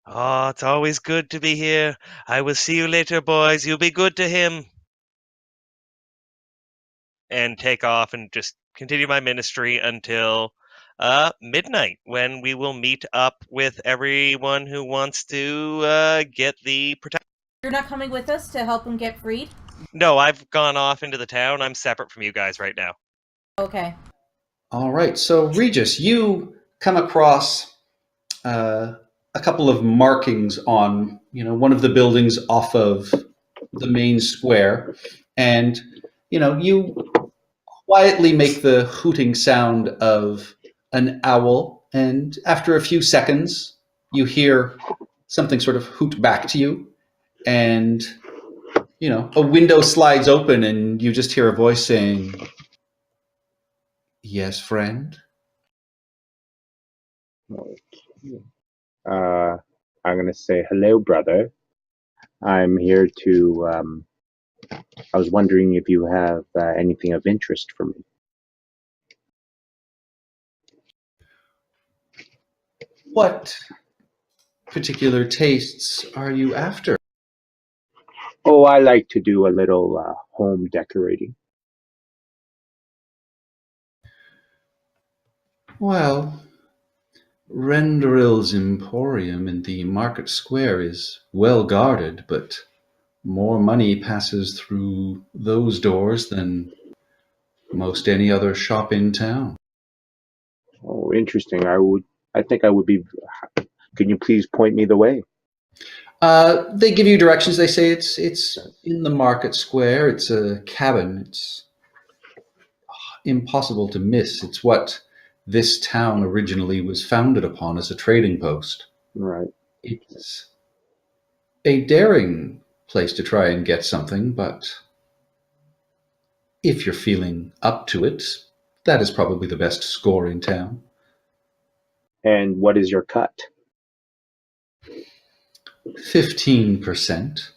Oh, it's always good to be here. I will see you later, boys. You'll be good to him. And take off and just continue my ministry until midnight, when we will meet up with everyone who wants to get the protection. You're not coming with us to help him get freed? No, I've gone off into the town. I'm separate from you guys right now. Okay. All right, so Regis, you come across a couple of markings on, one of the buildings off of the main square, and you quietly make the hooting sound of an owl, and after a few seconds, you hear something sort of hoot back to you, and a window slides open, and you just hear a voice saying, "Yes, friend." I'm going to say, hello, brother. I'm here to, I was wondering if you have anything of interest for me. What particular tastes are you after? Oh, I like to do a little home decorating. Well, Renderil's Emporium in the Market Square is well guarded, but more money passes through those doors than most any other shop in town. Oh, interesting. I think I would be. Can you please point me the way? They give you directions. They say it's in the Market Square. It's a cabin. It's impossible to miss. It's what this town originally was founded upon as a trading post. Right. It's a daring place to try and get something, but if you're feeling up to it, that is probably the best score in town. And what is your cut? 15%.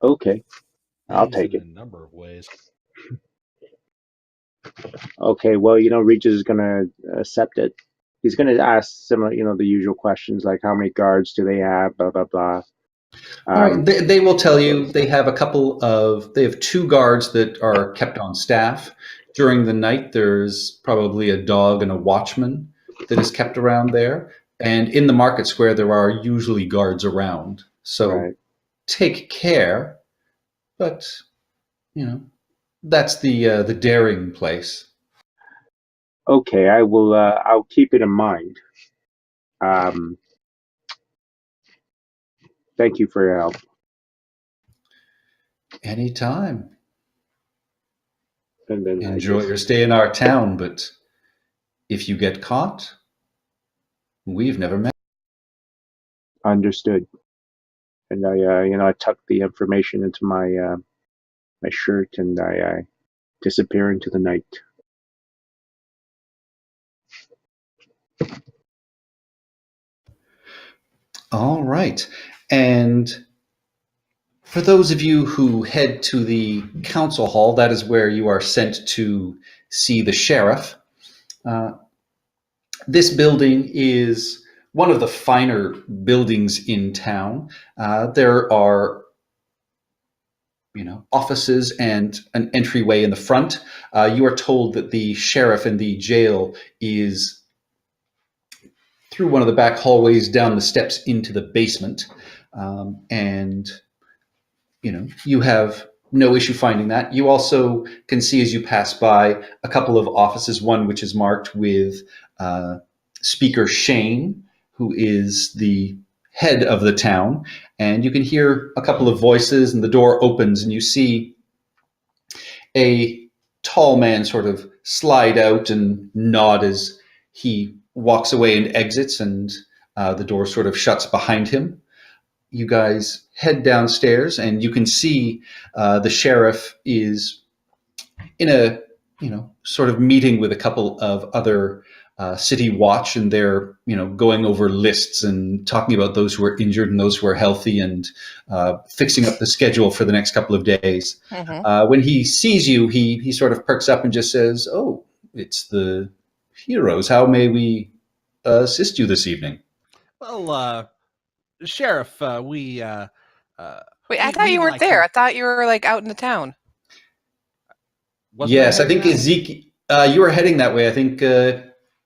Okay, I'll Pays take in it. a number of ways. Okay, well, Regis is going to accept it. He's going to ask similar, the usual questions like how many guards do they have, blah, blah, blah. All right. They will tell you they have they have 2 guards that are kept on staff. During the night, there's probably a dog and a watchman that is kept around there. And in the market square, there are usually guards around. So Right. take care, but, that's the daring place. Okay, I will. I'll keep it in mind. Thank you for your help. Anytime. And then Enjoy your stay in our town, but if you get caught, we've never met. Understood. And I tuck the information into my my shirt, and I disappear into the night. All right. And for those of you who head to the council hall, that is where you are sent to see the sheriff. This building is one of the finer buildings in town. There are offices and an entryway in the front. You are told that the sheriff and the jail is through one of the back hallways down the steps into the basement. And you have no issue finding that. You also can see as you pass by a couple of offices, one which is marked with Speaker Shane, who is the head of the town. And you can hear a couple of voices, and the door opens, and you see a tall man sort of slide out and nod as he walks away and exits, and the door sort of shuts behind him. You guys head downstairs, and you can see the sheriff is in a sort of meeting with a couple of other city watch, and they're going over lists and talking about those who are injured and those who are healthy, and fixing up the schedule for the next couple of days. Mm-hmm. When he sees you, he sort of perks up and just says, "Oh, it's the heroes. How may we assist you this evening?" Well, Sheriff, Wait, I thought you weren't there. I thought you were like out in the town. Yes, I think Ezekiel, you were heading that way. I think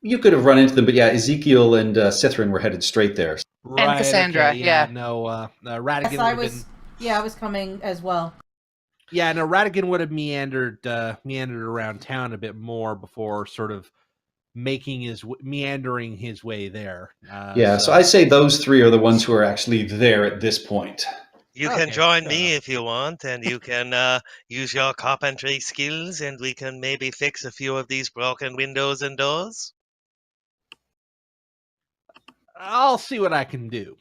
you could have run into them, but yeah, Ezekiel and Cithrin were headed straight there. Right, And Cassandra, okay, yeah. No, Radigan Yes, I would have was. been. Yeah, I was coming as well. Yeah, no, Radigan would have meandered around town a bit more before sort of meandering his way there. So I say those three are the ones who are actually there at this point. You Okay, can join fair me enough. if you want, and you can use your carpentry skills, and we can maybe fix a few of these broken windows and doors. I'll see what I can do.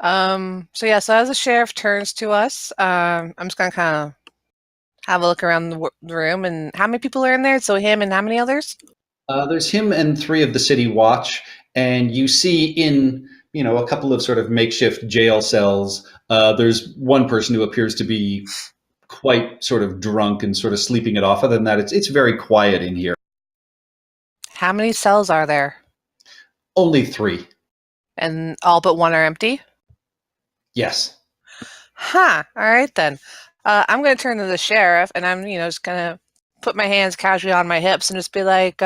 So as the sheriff turns to us, I'm just gonna kind of have a look around the room, and how many people are in there? So him and how many others? There's him and three of the city watch, and you see in a couple of sort of makeshift jail cells. There's one person who appears to be quite sort of drunk and sort of sleeping it off. Other than that, it's very quiet in here. How many cells are there? Only three. And all but one are empty? Yes. Huh. All right then. I'm going to turn to the sheriff, and I'm, just going to put my hands casually on my hips and just be like,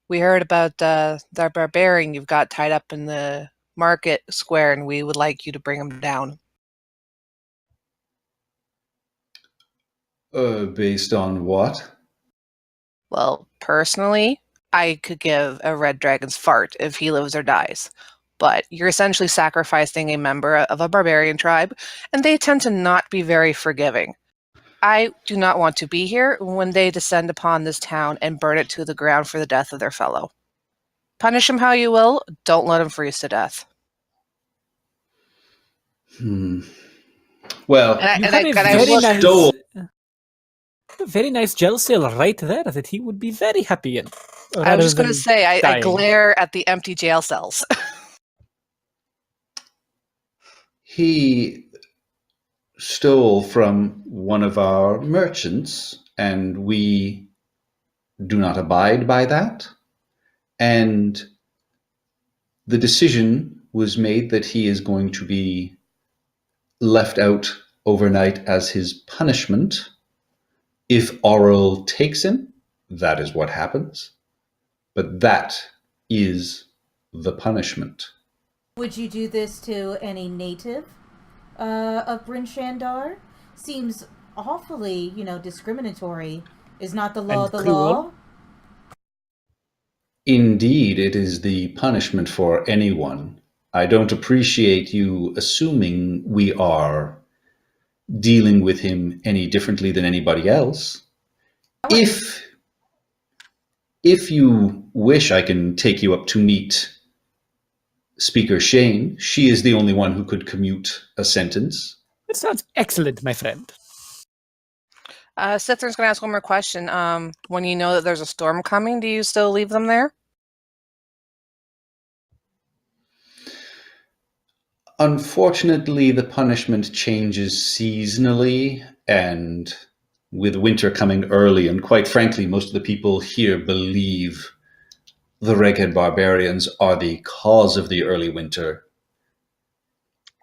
we heard about the barbarian you've got tied up in the market square, and we would like you to bring him down. Based on what? Well, personally, I could give a red dragon's fart if he lives or dies. But you're essentially sacrificing a member of a barbarian tribe, and they tend to not be very forgiving. I do not want to be here when they descend upon this town and burn it to the ground for the death of their fellow. Punish him how you will, don't let him freeze to death. Well, You have a very nice jail cell right there that he would be very happy in. I was just going to say, I glare at the empty jail cells. He stole from one of our merchants, and we do not abide by that. And the decision was made that he is going to be left out overnight as his punishment. If Aurel takes him, that is what happens. But that is the punishment. Would you do this to any native of Bryn Shandar? Seems awfully, discriminatory. Is not the law the law? Indeed, it is the punishment for anyone. I don't appreciate you assuming we are dealing with him any differently than anybody else. If you wish, I can take you up to meet Speaker Shane. She is the only one who could commute a sentence. That sounds excellent, my friend. Sithrin's going to ask one more question. When you know that there's a storm coming, do you still leave them there? Unfortunately, the punishment changes seasonally, and with winter coming early, and quite frankly, most of the people here believe the Reghead barbarians are the cause of the early winter.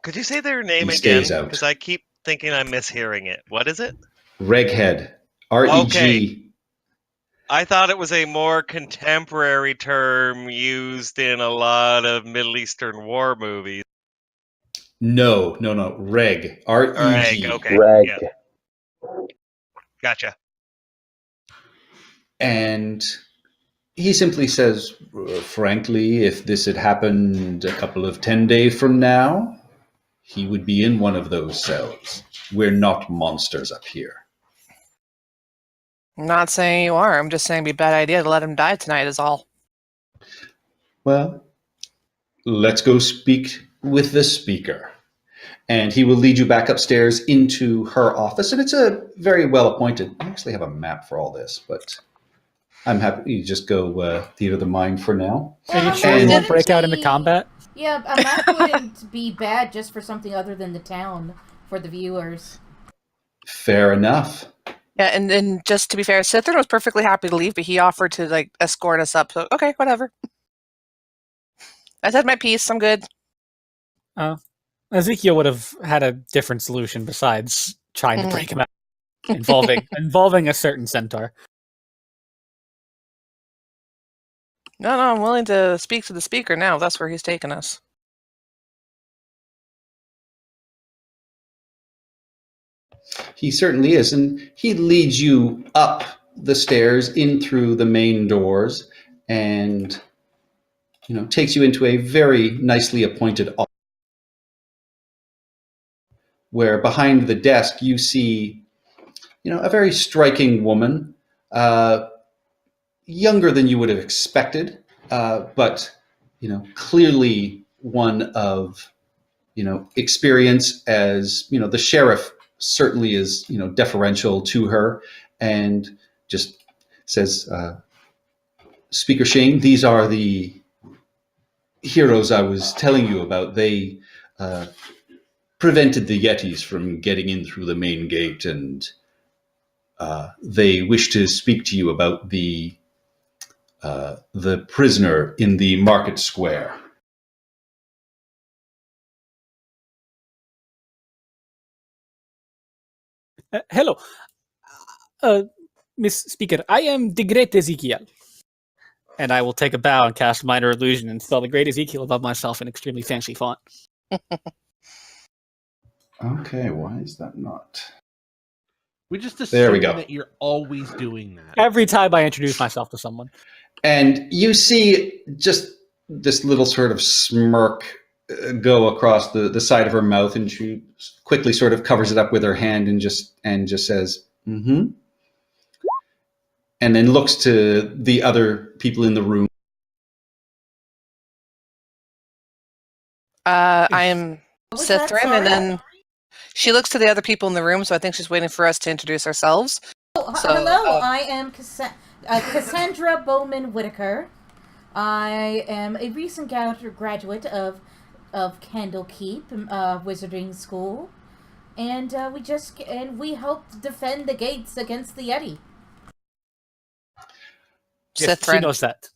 Could you say their name He again? stays out. Because I keep thinking I'm mishearing it. What is it? Reghead. R-E-G. Okay. I thought it was a more contemporary term used in a lot of Middle Eastern war movies. No. Reg. R-E-G. Reg, okay. Reg. Yeah. Gotcha. And he simply says, frankly, if this had happened a couple of 10 days from now, he would be in one of those cells. We're not monsters up here. I'm not saying you are. I'm just saying it'd be a bad idea to let him die tonight is all. Well, let's go speak with the speaker. And he will lead you back upstairs into her office. And it's a very well appointed. I actually have a map for all this, but I'm happy you just go theater of the mind for now. Are you sure you won't break out into combat? Yeah, a map wouldn't be bad just for something other than the town for the viewers. Fair enough. Yeah, and just to be fair, Sithrin was perfectly happy to leave, but he offered to escort us up. So okay, whatever. I said my piece. I'm good. Ezekiel would have had a different solution besides trying to break him out, involving a certain centaur. No, I'm willing to speak to the speaker now. That's where he's taking us. He certainly is. And he leads you up the stairs in through the main doors and takes you into a very nicely appointed office where behind the desk you see a very striking woman, younger than you would have expected, but clearly one of experience. As the sheriff certainly is deferential to her and just says, Speaker Shane, these are the heroes I was telling you about. They prevented the Yetis from getting in through the main gate, and they wish to speak to you about the prisoner in the market square. Hello, Miss Speaker. I am the Great Ezekiel. And I will take a bow and cast Minor Illusion and spell the Great Ezekiel above myself in extremely fancy font. Okay, why is that not? We just There we assume go. that you're always doing that. Every time I introduce myself to someone. And you see just this little sort of smirk go across the side of her mouth, and she quickly sort of covers it up with her hand and just says, mm-hmm. And then looks to the other people in the room. I am What was that? Cithrin, and then she looks to the other people in the room, so I think she's waiting for us to introduce ourselves. Hello, I am Cassandra Bowman Whitaker. I am a recent graduate of Candlekeep Wizarding School, and we help defend the gates against the Yeti. Yes, she knows that.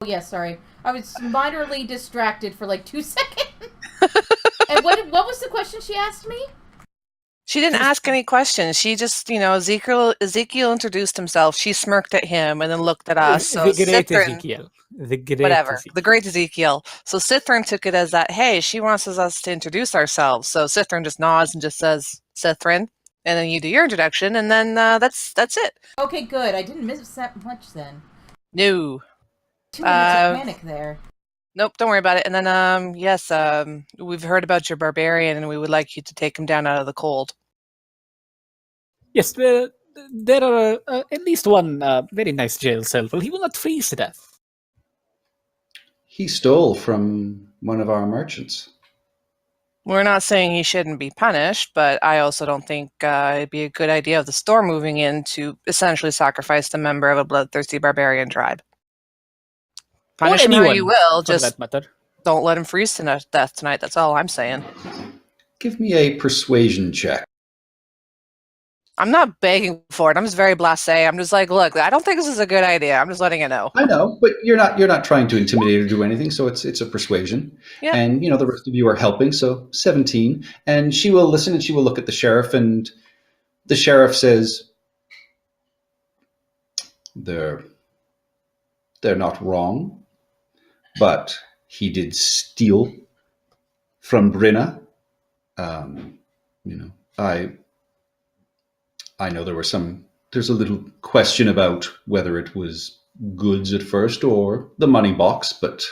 Oh, yeah, sorry. I was minorly distracted for like 2 seconds. And what was the question she asked me? She didn't ask any questions. She just, Ezekiel introduced himself. She smirked at him and then looked at us. So the Great Cithrin, Ezekiel. The Great Ezekiel. the Great Ezekiel. So Cithrin took it as that, hey, she wants us to introduce ourselves. So Cithrin just nods and just says, Cithrin. And then you do your introduction, and then that's it. Okay, good. I didn't miss that much then. No. 2 minutes of panic there. Nope, don't worry about it. And then, yes, we've heard about your barbarian, and we would like you to take him down out of the cold. Yes, there are at least one very nice jail cell. Well, he will not freeze to death. He stole from one of our merchants. We're not saying he shouldn't be punished, but I also don't think it'd be a good idea of the store moving in to essentially sacrifice a member of a bloodthirsty barbarian tribe. Punish him how you will, just don't let him freeze to death tonight. That's all I'm saying. Give me a persuasion check. I'm not begging for it. I'm just very blasé. I'm just like, look, I don't think this is a good idea. I'm just letting you know. I know, but you're not trying to intimidate or do anything, so it's a persuasion. Yeah. And the rest of you are helping, so 17. And she will listen and she will look at the sheriff, and the sheriff says, They're not wrong, but he did steal from Brinna. I know there's a little question about whether it was goods at first or the money box, but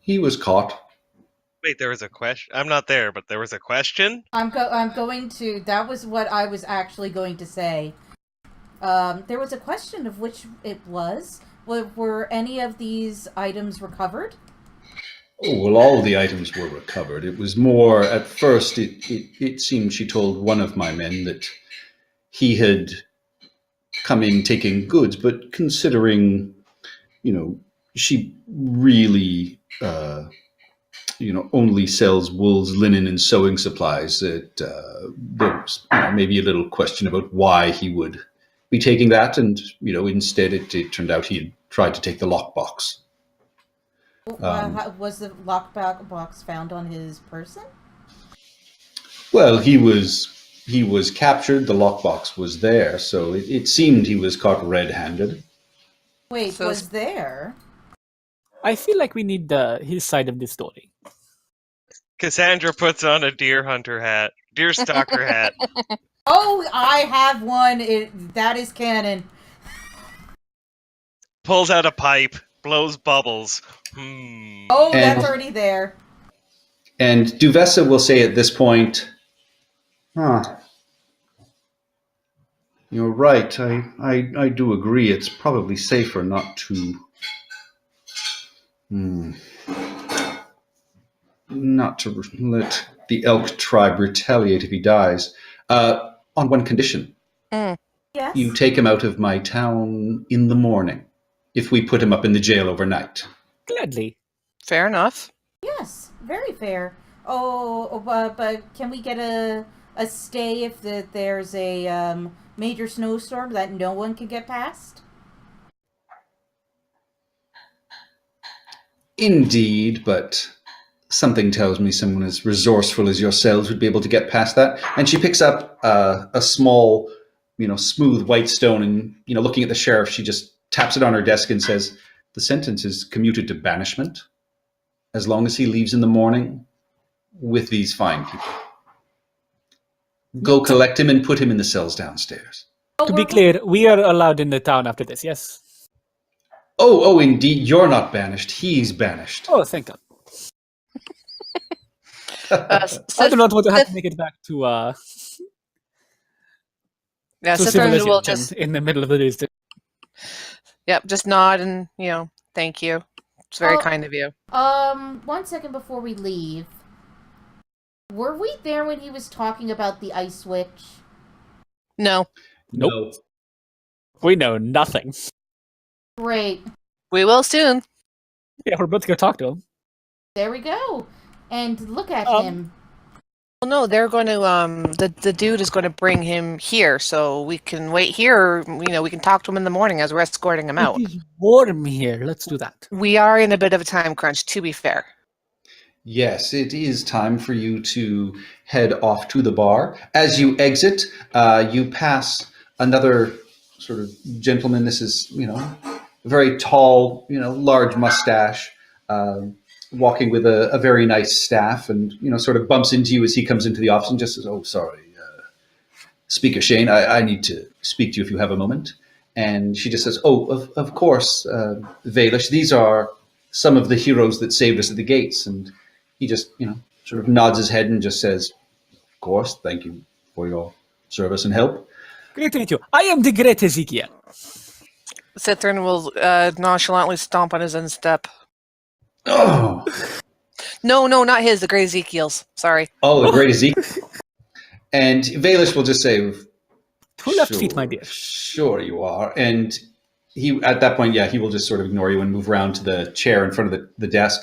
he was caught. Wait, there was a question? I'm not there, but there was a question? I'm going to... That was what I was actually going to say. There was a question of which it was. Were any of these items recovered? Oh, well, all the items were recovered. It was more, at first, it seemed she told one of my men that he had come in taking goods, but considering, she really, only sells wools, linen, and sewing supplies, that there was maybe a little question about why he would be taking that, and, instead it turned out he had tried to take the lockbox. Was the lockbox box found on his person? Well, he was captured. The lockbox was there, so it seemed he was caught red-handed. Wait, was there? I feel like we need his side of the story. Cassandra puts on a deer hunter hat, deer stalker hat. Oh, I have one. That is canon. Pulls out a pipe, blows bubbles. Oh, And- that's already there. And Duvessa will say at this point, you're right. I do agree. It's probably safer not to not to let the elk tribe retaliate if he dies. On one condition. Mm. Yes. You take him out of my town in the morning if we put him up in the jail overnight. Gladly. Fair enough. Yes, very fair. But can we get a stay if there's a major snowstorm that no one can get past? Indeed, but something tells me someone as resourceful as yourselves would be able to get past that. And she picks up a small, smooth white stone, and looking at the sheriff, she just taps it on her desk and says, "The sentence is commuted to banishment, as long as he leaves in the morning with these fine people. Go collect him and put him in the cells downstairs." To be clear, we are allowed in the town after this, yes? Oh, indeed, you're not banished. He's banished. Oh, thank God. I do not want to have to make it back to Yeah, to Cithern will civilization just in the middle of the day. just nod and thank you. It's very kind of you. 1 second before we leave. Were we there when he was talking about the ice switch? No, Nope. No. We know nothing. Great. we will soon. Yeah, we're about to go talk to him. There we go. And look at him. Well, no, they're going to. The dude is going to bring him here, so we can wait here. Or, we can talk to him in the morning as we're escorting him out. It is warm here. Let's do that. We are in a bit of a time crunch, to be fair. Yes, it is time for you to head off to the bar. As you exit, you pass another sort of gentleman. This is, very tall, large mustache, walking with a very nice staff, and, sort of bumps into you as he comes into the office and just says, "Oh, sorry, Speaker Shane, I need to speak to you if you have a moment." And she just says, "Oh, of course, Valish, these are some of the heroes that saved us at the gates." And he just, sort of nods his head and just says, "Of course, thank you for your service and help." Great to meet you. I am the great Ezekiel. Cithern will nonchalantly stomp on his instep. Oh, No, not his. The Grey Ezekiel's. Sorry. the great Ezekiel. And Valish will just say, Two left feet, my dear. "Sure you are." And he, at that point, he will just sort of ignore you and move around to the chair in front of the desk.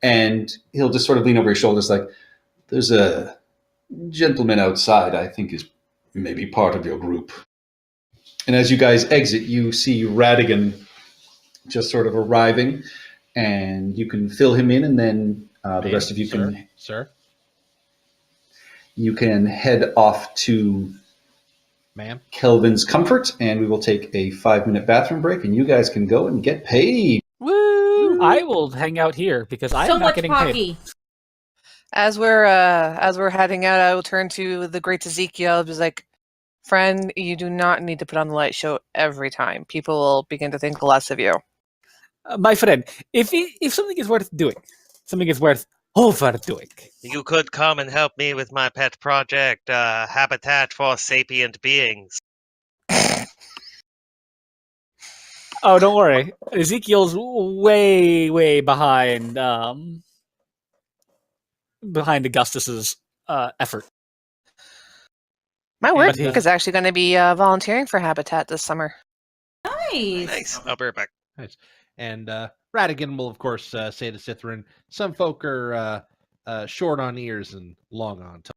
And he'll just sort of lean over your shoulders like, "There's a gentleman outside I think is maybe part of your group." And as you guys exit, you see Radigan just sort of arriving, and you can fill him in, and then the rest of you you can head off to Ma'am. Kelvin's comfort, and we will take a 5-minute bathroom break, and you guys can go and get paid. Woo! I will hang out here because I'm so not much getting hockey. paid. As we're heading out, I will turn to the Great Ezekiel. Just like, friend, you do not need to put on the light show every time. People will begin to think less of you. My friend, if something is worth doing, something is worth overdoing. You could come and help me with my pet project, Habitat for Sapient Beings. Oh, don't worry. Ezekiel's way behind Augustus's effort. My work But he- is actually going to be volunteering for Habitat this summer. Nice. I'll be right back. Nice. And Radigan will, of course, say to Cithrin, some folk are short on ears and long on tongue.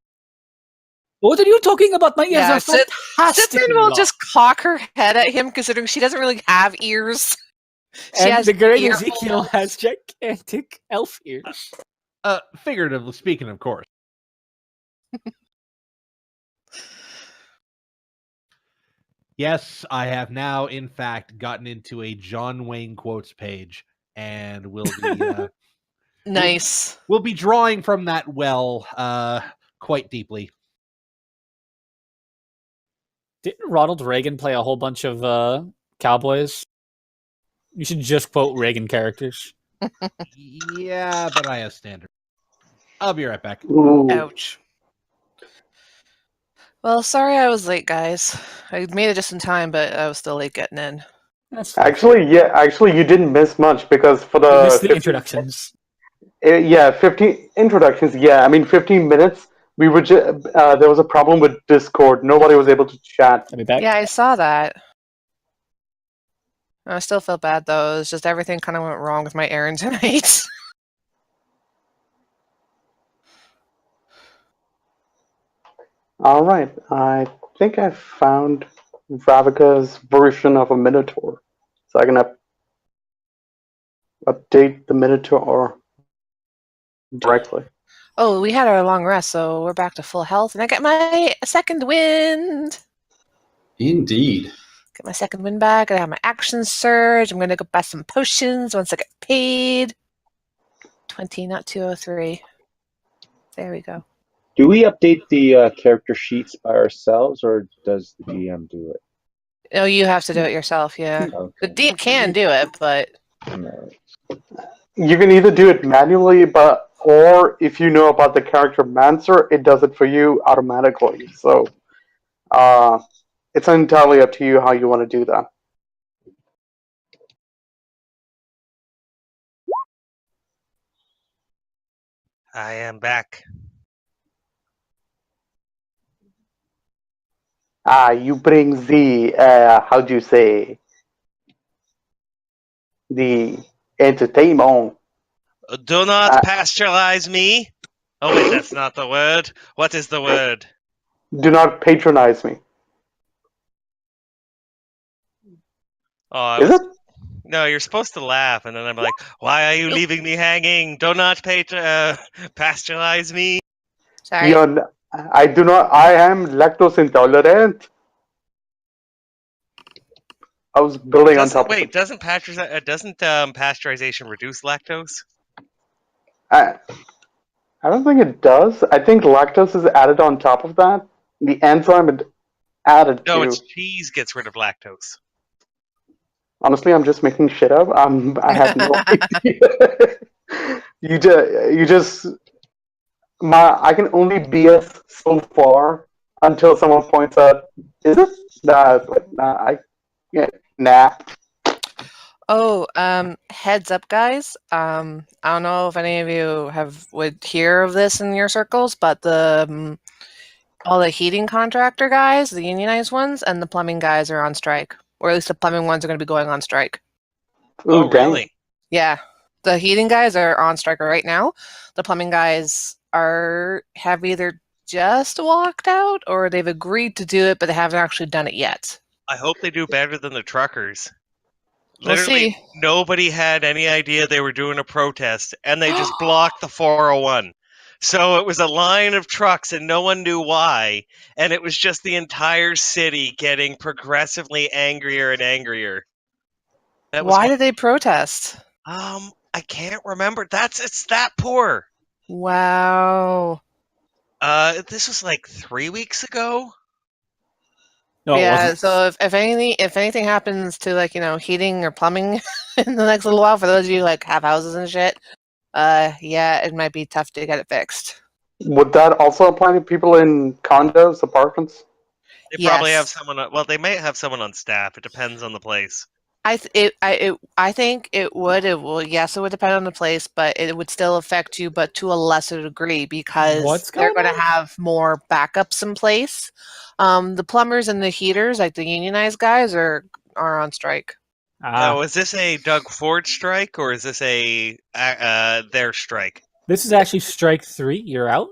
What are you talking about? My ears Yeah, are fantastic. Cithrin will just cock her head at him, considering she doesn't really have ears. She And has the great earholes. Ezekiel has gigantic elf ears. Figuratively speaking, of course. Yes, I have now, in fact, gotten into a John Wayne quotes page, and will be Nice. we'll be drawing from that well quite deeply. Didn't Ronald Reagan play a whole bunch of cowboys? You should just quote Reagan characters. Yeah, but I have standard. I'll be right back. Ooh. Ouch. Well, sorry I was late, guys. I made it just in time, but I was still late getting in. That's fine. Actually, you didn't miss much because for You the missed the 15 introductions. 15 introductions. Yeah, I mean 15 minutes. We were there was a problem with Discord. Nobody was able to chat. I'll be back. Yeah, I saw that. I still feel bad though. It's just everything kind of went wrong with my errand tonight. All right, I think I found Ravika's version of a Minotaur, so I can update the Minotaur directly. Oh, we had our long rest, so we're back to full health, and I got my second wind. Indeed. Get my second wind back. I have my action surge. I'm gonna go buy some potions once I get paid. 20, not 203. There we go. Do we update the character sheets by ourselves, or does the DM do it? Oh, you have to do it yourself, yeah. The Okay. DM can do it, but No. You can either do it manually, or if you know about the character Mancer, it does it for you automatically. So, it's entirely up to you how you want to do that. I am back. You bring the how do you say, the entertainment. Do not pasteurize me. Oh wait, that's not the word. What is the word? Do not patronize me. Oh, Is it? No, you're supposed to laugh, and then I'm like, "Why are you leaving me hanging? Do not pasteurize me." sorry. I do not. I am lactose intolerant. I was building on top of it. Doesn't pasteurization reduce lactose? I don't think it does. I think lactose is added on top of that. The enzyme is added No, to. it's cheese gets rid of lactose. Honestly, I'm just making shit up. I have no idea. you just I can only BS so far until someone points out, is it? Nah. Oh, heads up, guys. I don't know if any of you would hear of this in your circles, but all the heating contractor guys, the unionized ones, and the plumbing guys are on strike, or at least the plumbing ones are going to be going on strike. Ooh, Oh, dang. really? Yeah, the heating guys are on strike right now. The plumbing guys have either just walked out or they've agreed to do it, but they haven't actually done it yet. I hope they do better than the truckers. We'll Literally, see. nobody had any idea they were doing a protest, and they just blocked the 401. So it was a line of trucks, and no one knew why. And it was just the entire city getting progressively angrier and angrier. Why did they protest? I can't remember. It's that poor. Wow. This was like 3 weeks ago. No, it Yeah, wasn't. so if anything happens to heating or plumbing in the next little while, for those of you have houses and shit, yeah, it might be tough to get it fixed. Would that also apply to people in condos, apartments? They probably have Yes. someone. Well, they might have someone on staff. It depends on the place. I think it would. It will. Yes, it would depend on the place, but it would still affect you, but to a lesser degree because What's they're going going to on? have more backups in place. The plumbers and the heaters, like the unionized guys, are on strike. Now, is this a Doug Ford strike or is this a their strike? This is actually strike 3. You're out?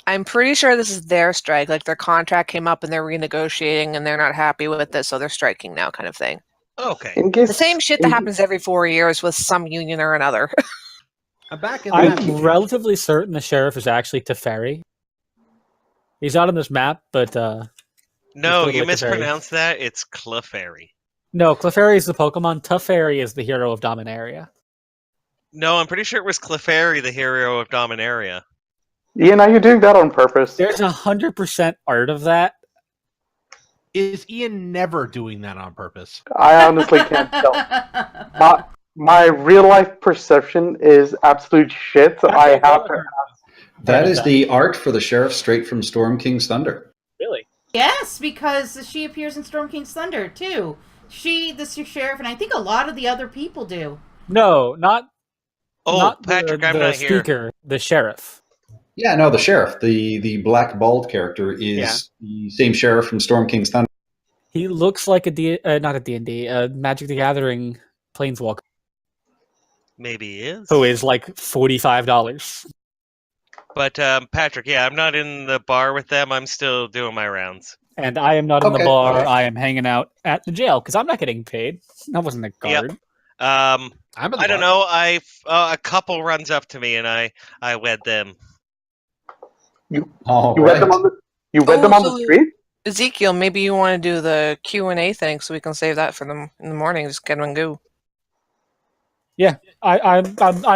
I'm pretty sure this is their strike. Like their contract came up and they're renegotiating and they're not happy with it, so they're striking now, kind of thing. Okay. The same shit that happens every 4 years with some union or another. I'm back in the map. I'm relatively certain the sheriff is actually Teferi. He's not on this map, but No, you Teferi. mispronounced that. It's Clefairy. No, Clefairy is the Pokemon. Teferi is the hero of Dominaria. No, I'm pretty sure it was Clefairy, the hero of Dominaria. Yeah, now you're doing that on purpose. There's 100% art of that Is Ian never doing that on purpose? I honestly can't tell. My real life perception is absolute shit. So I have to. That of is that. the art for the sheriff straight from Storm King's Thunder. Really? Yes, because she appears in Storm King's Thunder too. She, the sheriff, and I think a lot of the other people do. No, not Oh, not Patrick, the, I'm the not here. speaker, the sheriff. Yeah, no, the sheriff, the black bald character, is the same sheriff from Storm King's Thunder. He looks like not a D&D, Magic the Gathering planeswalker Maybe he is. who is like $45. But Patrick, yeah, I'm not in the bar with them. I'm still doing my rounds. And I am not in the Okay. bar. I am hanging out at the jail because I'm not getting paid. I wasn't a guard. I'm I'm in the I don't bar. know. A couple runs up to me and I wed them. All You right. read them on the so- street. Ezekiel, maybe you want to do the Q&A thing so we can save that for them in the morning. Just get them and go. I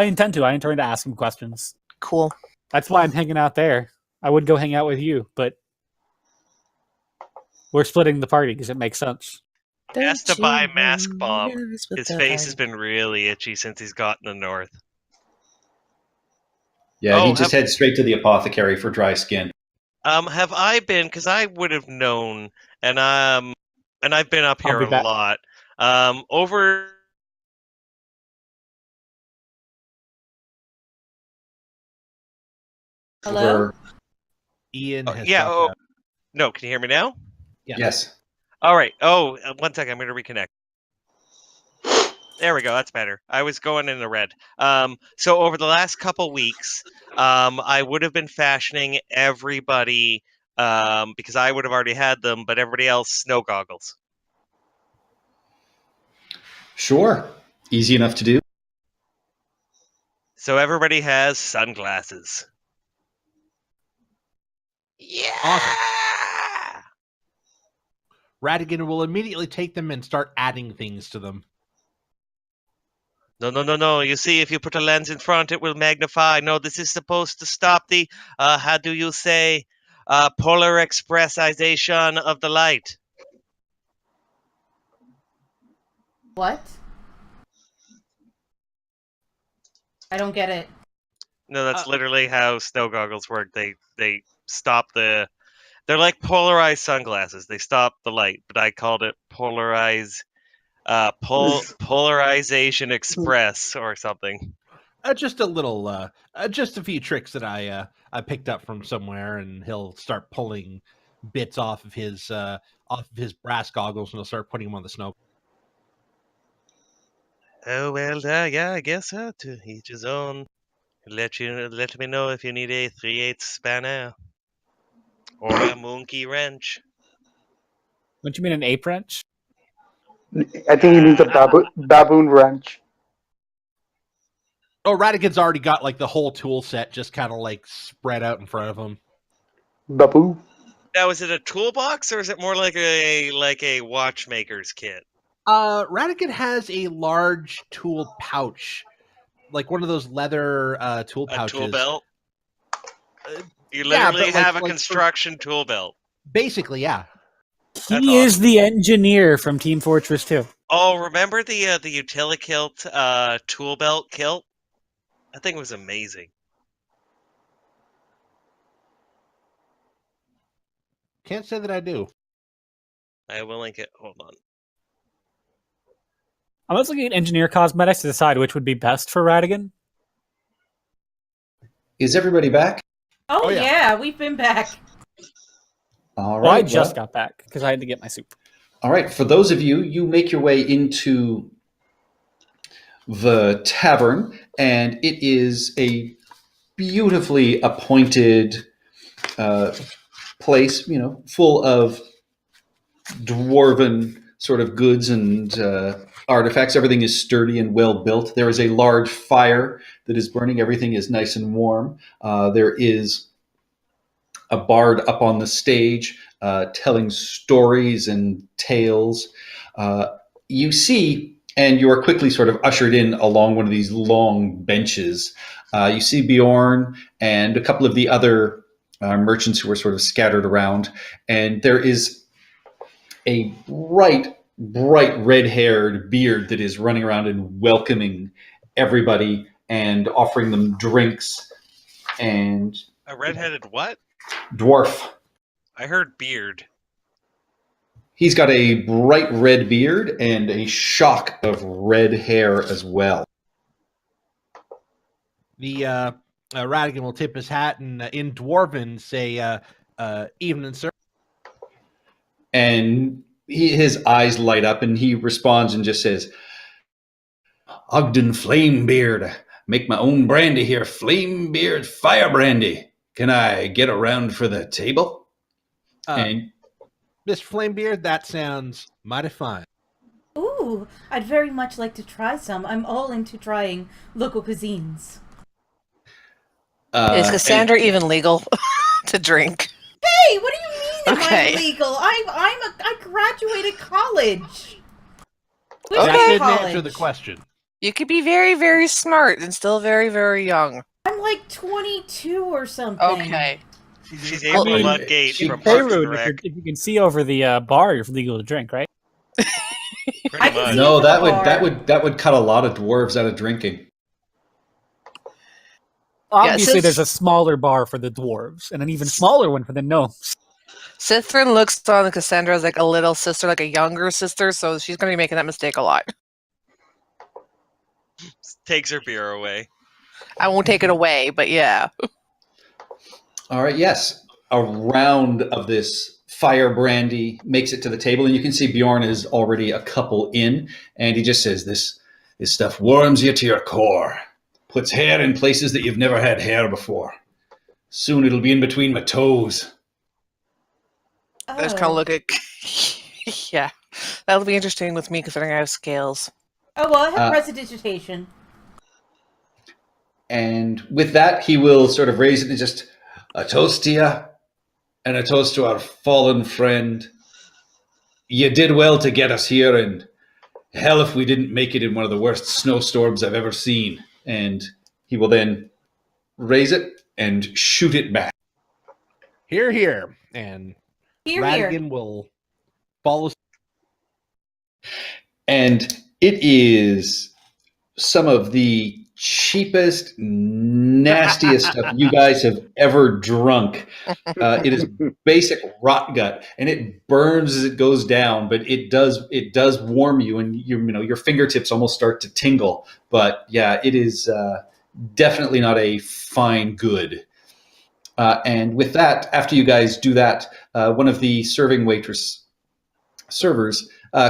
intend to. I intend to ask him questions. Cool. That's why I'm hanging out there. I would go hang out with you, but we're splitting the party because it makes sense. He has to Don't buy you Mask be Bomb. nervous with His the face has party. been really itchy since he's gotten the north. Yeah, Oh, he just heads straight to the apothecary for dry skin. Have I been? Because I would have known, and I've been up I'll here be a back. lot. Over. Hello? Over- Ian has Yeah. dropped Oh, out. no. Can you hear me now? Yes. All right. Oh, 1 second. I'm going to reconnect. There we go. That's better. I was going in the red. So over the last couple weeks, I would have been fashioning everybody because I would have already had them, but everybody else snow goggles. Sure. Easy enough to do. So everybody has sunglasses. Yeah. Awesome. Radigan will immediately take them and start adding things to them. No. You see, if you put a lens in front, it will magnify. No, this is supposed to stop the, how do you say, polar expressization of the light. What? I don't get it. No, that's literally how snow goggles work. They stop the. They're like polarized sunglasses. They stop the light, but I called it polarization express or something. Just a little, just a few tricks that I picked up from somewhere, and he'll start pulling bits off of his brass goggles, and he'll start putting them on the snow. Oh well, yeah, I guess so. To each his own. Let me know if you need a 3/8 spanner or a monkey wrench. Don't you mean an ape wrench? I think he means a baboon wrench. Oh, Radigan's already got like the whole tool set just kind of like spread out in front of him. Baboon. Now, is it a toolbox or is it more like a watchmaker's kit? Radigan has a large tool pouch, like one of those leather tool A pouches. tool belt? You yeah, literally but like- have a like- construction tool belt. Basically, yeah. That's He is awesome. the engineer from Team Fortress 2. Oh, remember the Utilikilt tool belt kilt? That thing was amazing. Can't say that I do. I will link it. Hold on. I'm also looking at engineer cosmetics to decide which would be best for Radigan. Is everybody back? Oh, Oh, yeah. yeah, we've been back. All Well, I right. just got back because I had to get my soup. All right. For those of you, you make your way into the tavern, and it is a beautifully appointed place, full of dwarven sort of goods and artifacts. Everything is sturdy and well built. There is a large fire that is burning. Everything is nice and warm. There is a bard up on the stage telling stories and tales. You see, and you are quickly sort of ushered in along one of these long benches. You see Bjorn and a couple of the other merchants who are sort of scattered around, and there is a bright red-haired beard that is running around and welcoming everybody and offering them drinks. And A redheaded what? dwarf. I heard beard. He's got a bright red beard and a shock of red hair as well. The Radigan will tip his hat and in Dwarven say, "Evening, sir." And his eyes light up and he responds and just says, Ogden Flamebeard, make my own brandy here. Flamebeard fire brandy. Can I get around for the table? And Mr. Flamebeard, that sounds mighty fine. Ooh, I'd very much like to try some. I'm all into trying local cuisines. Is Cassandra even legal to drink? Hey, what do you mean Okay. am I legal? I graduated college. Which Okay. That didn't college? answer the question. You could be very, very smart and still very, very young. I'm like 22 or something. Okay. She's able to mean, let Gate she- from Hey, Parks and Rude, Rec. if you can see over the bar, you're legal to drink, right? I Pretty can much. see no, it that from would the that would cut a lot of dwarves out of drinking. Obviously, since- there's a smaller bar for the dwarves and an even smaller one for the gnomes. Cithrin looks on Cassandra as like a little sister, like a younger sister, so she's going to be making that mistake a lot. Takes her beer away. I won't take it away, but yeah. All right, yes. A round of this fire brandy makes it to the table, and you can see Bjorn is already a couple in, and he just says, this stuff warms you to your core. Puts hair in places that you've never had hair before. Soon it'll be in between my toes. I just kind of look at. Yeah. That'll be interesting with me considering I have scales. Oh, well, I have prestidigitation. And with that, he will sort of raise it and just, a toast to you, and a toast to our fallen friend. You did well to get us here, and hell if we didn't make it in one of the worst snowstorms I've ever seen. And he will then raise it and shoot it back. Here, here. And Here, Radigan here. will follow. And it is some of the cheapest, nastiest stuff you guys have ever drunk. It is basic rot gut, and it burns as it goes down, but it does warm you, and your fingertips almost start to tingle. But yeah, it is definitely not a fine good. And with that, after you guys do that, one of the servers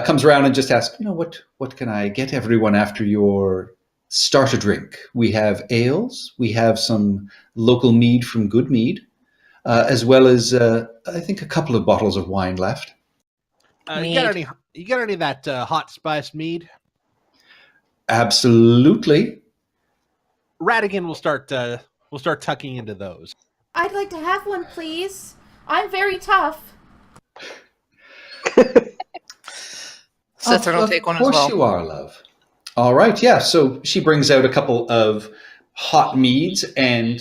comes around and just asks, what can I get everyone after your starter drink? We have ales, we have some local mead from Good Mead, as well as I think a couple of bottles of wine left. You got any of that hot spice mead? Absolutely. Radigan will start tucking into those. I'd like to have one, please. I'm very tough. Cithrin will take one as Of well. course you are, love. All right, yeah. So she brings out a couple of hot meads, and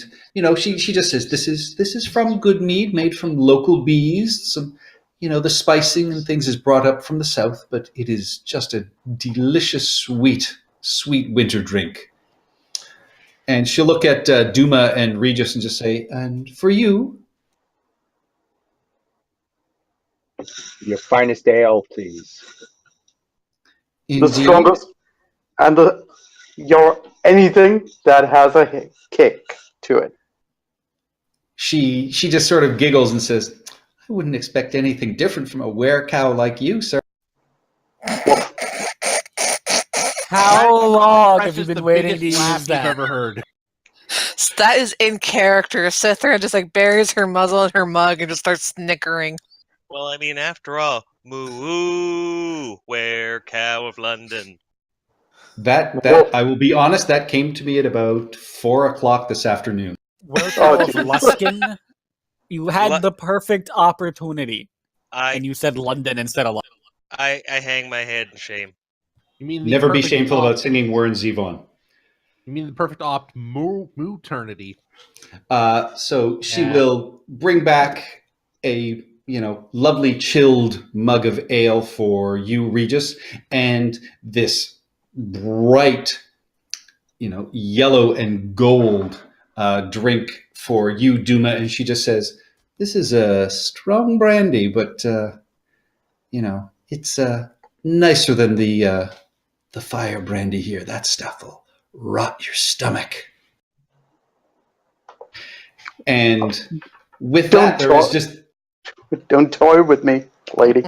she just says, "This is from Good Mead, made from local bees. Some, the spicing and things is brought up from the south, but it is just a delicious, sweet winter drink." And she'll look at Duma and Regis and just say, "And for you." Your finest ale, please. The Indeed. strongest, and your anything that has a kick to it. She just sort of giggles and says, "I wouldn't expect anything different from a werecow like you, sir." How long Press have you is been the waiting to biggest use laugh that? you've ever heard. That is in character. Cithrin just like buries her muzzle in her mug and just starts snickering. Well, I mean, after all, moo, where cow of London. That I will be honest, that came to me at about 4:00 this afternoon. Werewolf of Luskin, you had the perfect opportunity, I and you said London instead of London. I hang my head in shame. You mean the Never be perfect shameful op- about singing Warren Zevon. You mean the perfect opt moo-ternity. So she Yeah. will bring back a lovely chilled mug of ale for you, Regis, and this bright, yellow and gold drink for you, Duma. And she just says, "This is a strong brandy, but it's nicer than the fire brandy here. That stuff will rot your stomach." And with that, there is just Don't toy with me, lady.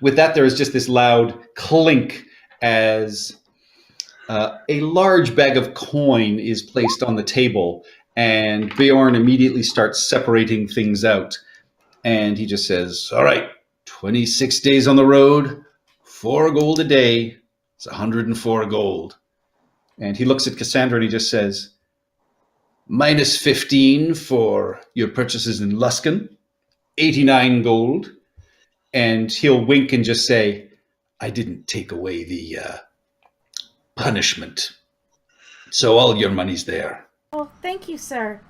with that, there is just this loud clink as a large bag of coin is placed on the table, and Bjorn immediately starts separating things out. And he just says, "All right, 26 days on the road, 4 gold a day. It's 104 gold." And he looks at Cassandra and he just says, "Minus 15 for your purchases in Luskan, 89 gold." And he'll wink and just say, "I didn't take away the punishment. So all your money's there." Oh, thank you, sir.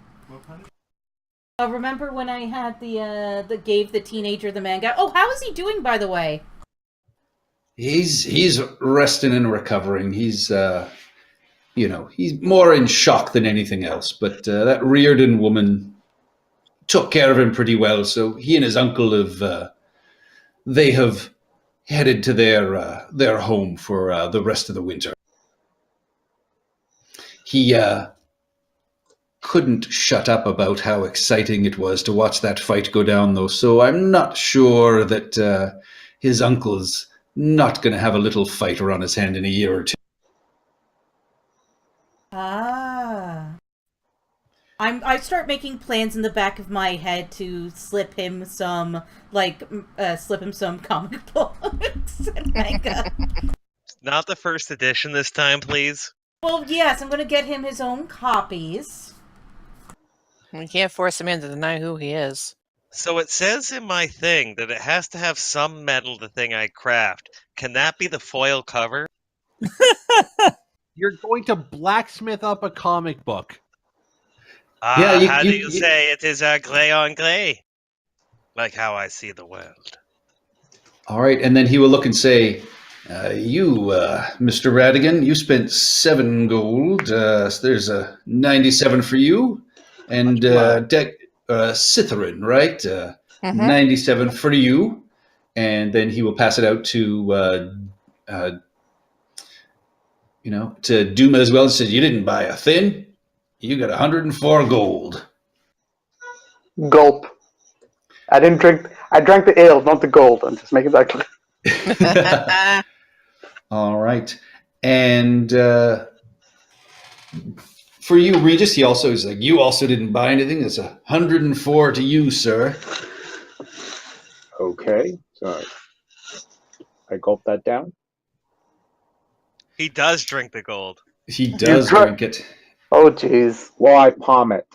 Remember when I had the gave the teenager the manga? Oh, how is he doing, by the way? He's resting and recovering. He's he's more in shock than anything else. But that Reardon woman took care of him pretty well. So he and his uncle have headed to their home for the rest of the winter. He couldn't shut up about how exciting it was to watch that fight go down, though. So I'm not sure that his uncle's not going to have a little fighter on his hand in a year or two. Ah. I start making plans in the back of my head to slip him some comic books and manga. Not the first edition this time, please. Well, yes, I'm going to get him his own copies. We can't force him in to deny who he is. So it says in my thing that it has to have some metal, the thing I craft. Can that be the foil cover? You're going to blacksmith up a comic book. How do you say it is gray on gray? Like how I see the world. All right, and then he will look and say, "You, Mr. Radigan, you spent 7 gold. So there's a 97 for you. And Cytherin, right? 97 for you." And then he will pass it out to Duma as well. He says, "You didn't buy a thin. You got 104 gold." Gulp. I didn't drink. I drank the ale, not the gold. I'm just making that clear. All right. And for you, Regis, he also is like, "You also didn't buy anything. It's 104 to you, sir." Okay, so I gulp that down. He does drink the gold. He does drink it. Oh, jeez. Well, I palm it.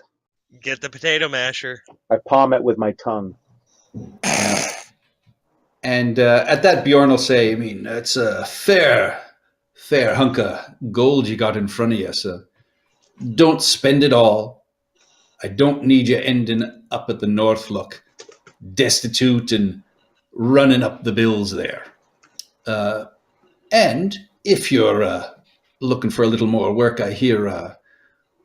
Get the potato masher. I palm it with my tongue. And at that, Bjorn will say, "I mean, it's a fair hunk of gold you got in front of you, so don't spend it all. I don't need you ending up at the Northlook, destitute and running up the bills there. And if you're looking for a little more work, I hear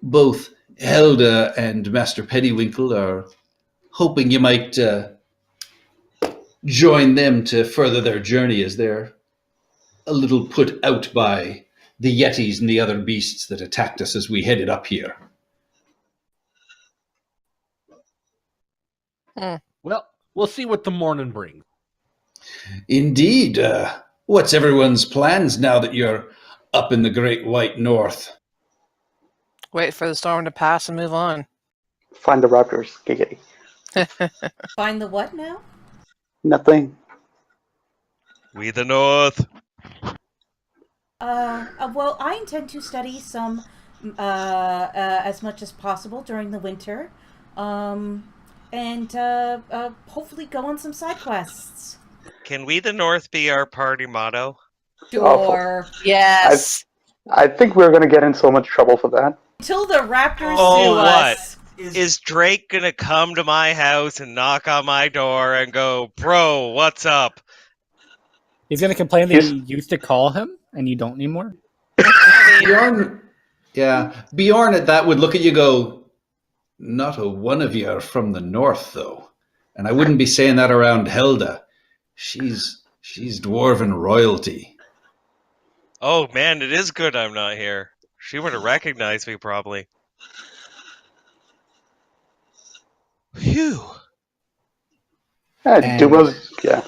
both Helda and Master Pennywinkle are hoping you might join them to further their journey, as they're a little put out by the Yetis and the other beasts that attacked us as we headed up here." Well, we'll see what the morning brings. Indeed. What's everyone's plans now that you're up in the Great White North? Wait for the storm to pass and move on. Find the raptors. Giggity. Find the what now? Nothing. We the North. Well, I intend to study some, as much as possible during the winter, and hopefully go on some side quests. Can we the North be our party motto? Sure. Yes. I think we're going to get in so much trouble for that. Until the raptors Oh, sue what? us. Is Drake gonna come to my house and knock on my door and go, "Bro, what's up?" He's gonna complain that Yes. you used to call him and you don't anymore. Bjorn, Bjorn at that would look at you, go, "Not a one of you are from the north, though, and I wouldn't be saying that around Helda. She's dwarven royalty." Oh man, it is good I'm not here. She would have recognized me probably. Phew. Yeah, Duma's, yeah.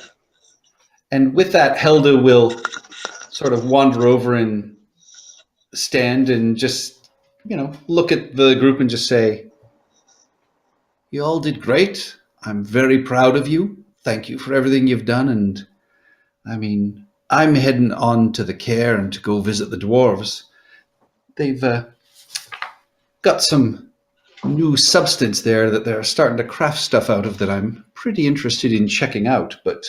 And with that, Helda will sort of wander over and stand and just, look at the group and just say, "You all did great. I'm very proud of you. Thank you for everything you've done. And I mean, I'm heading on to the Care and to go visit the dwarves. They've got some new substance there that they're starting to craft stuff out of that I'm pretty interested in checking out. But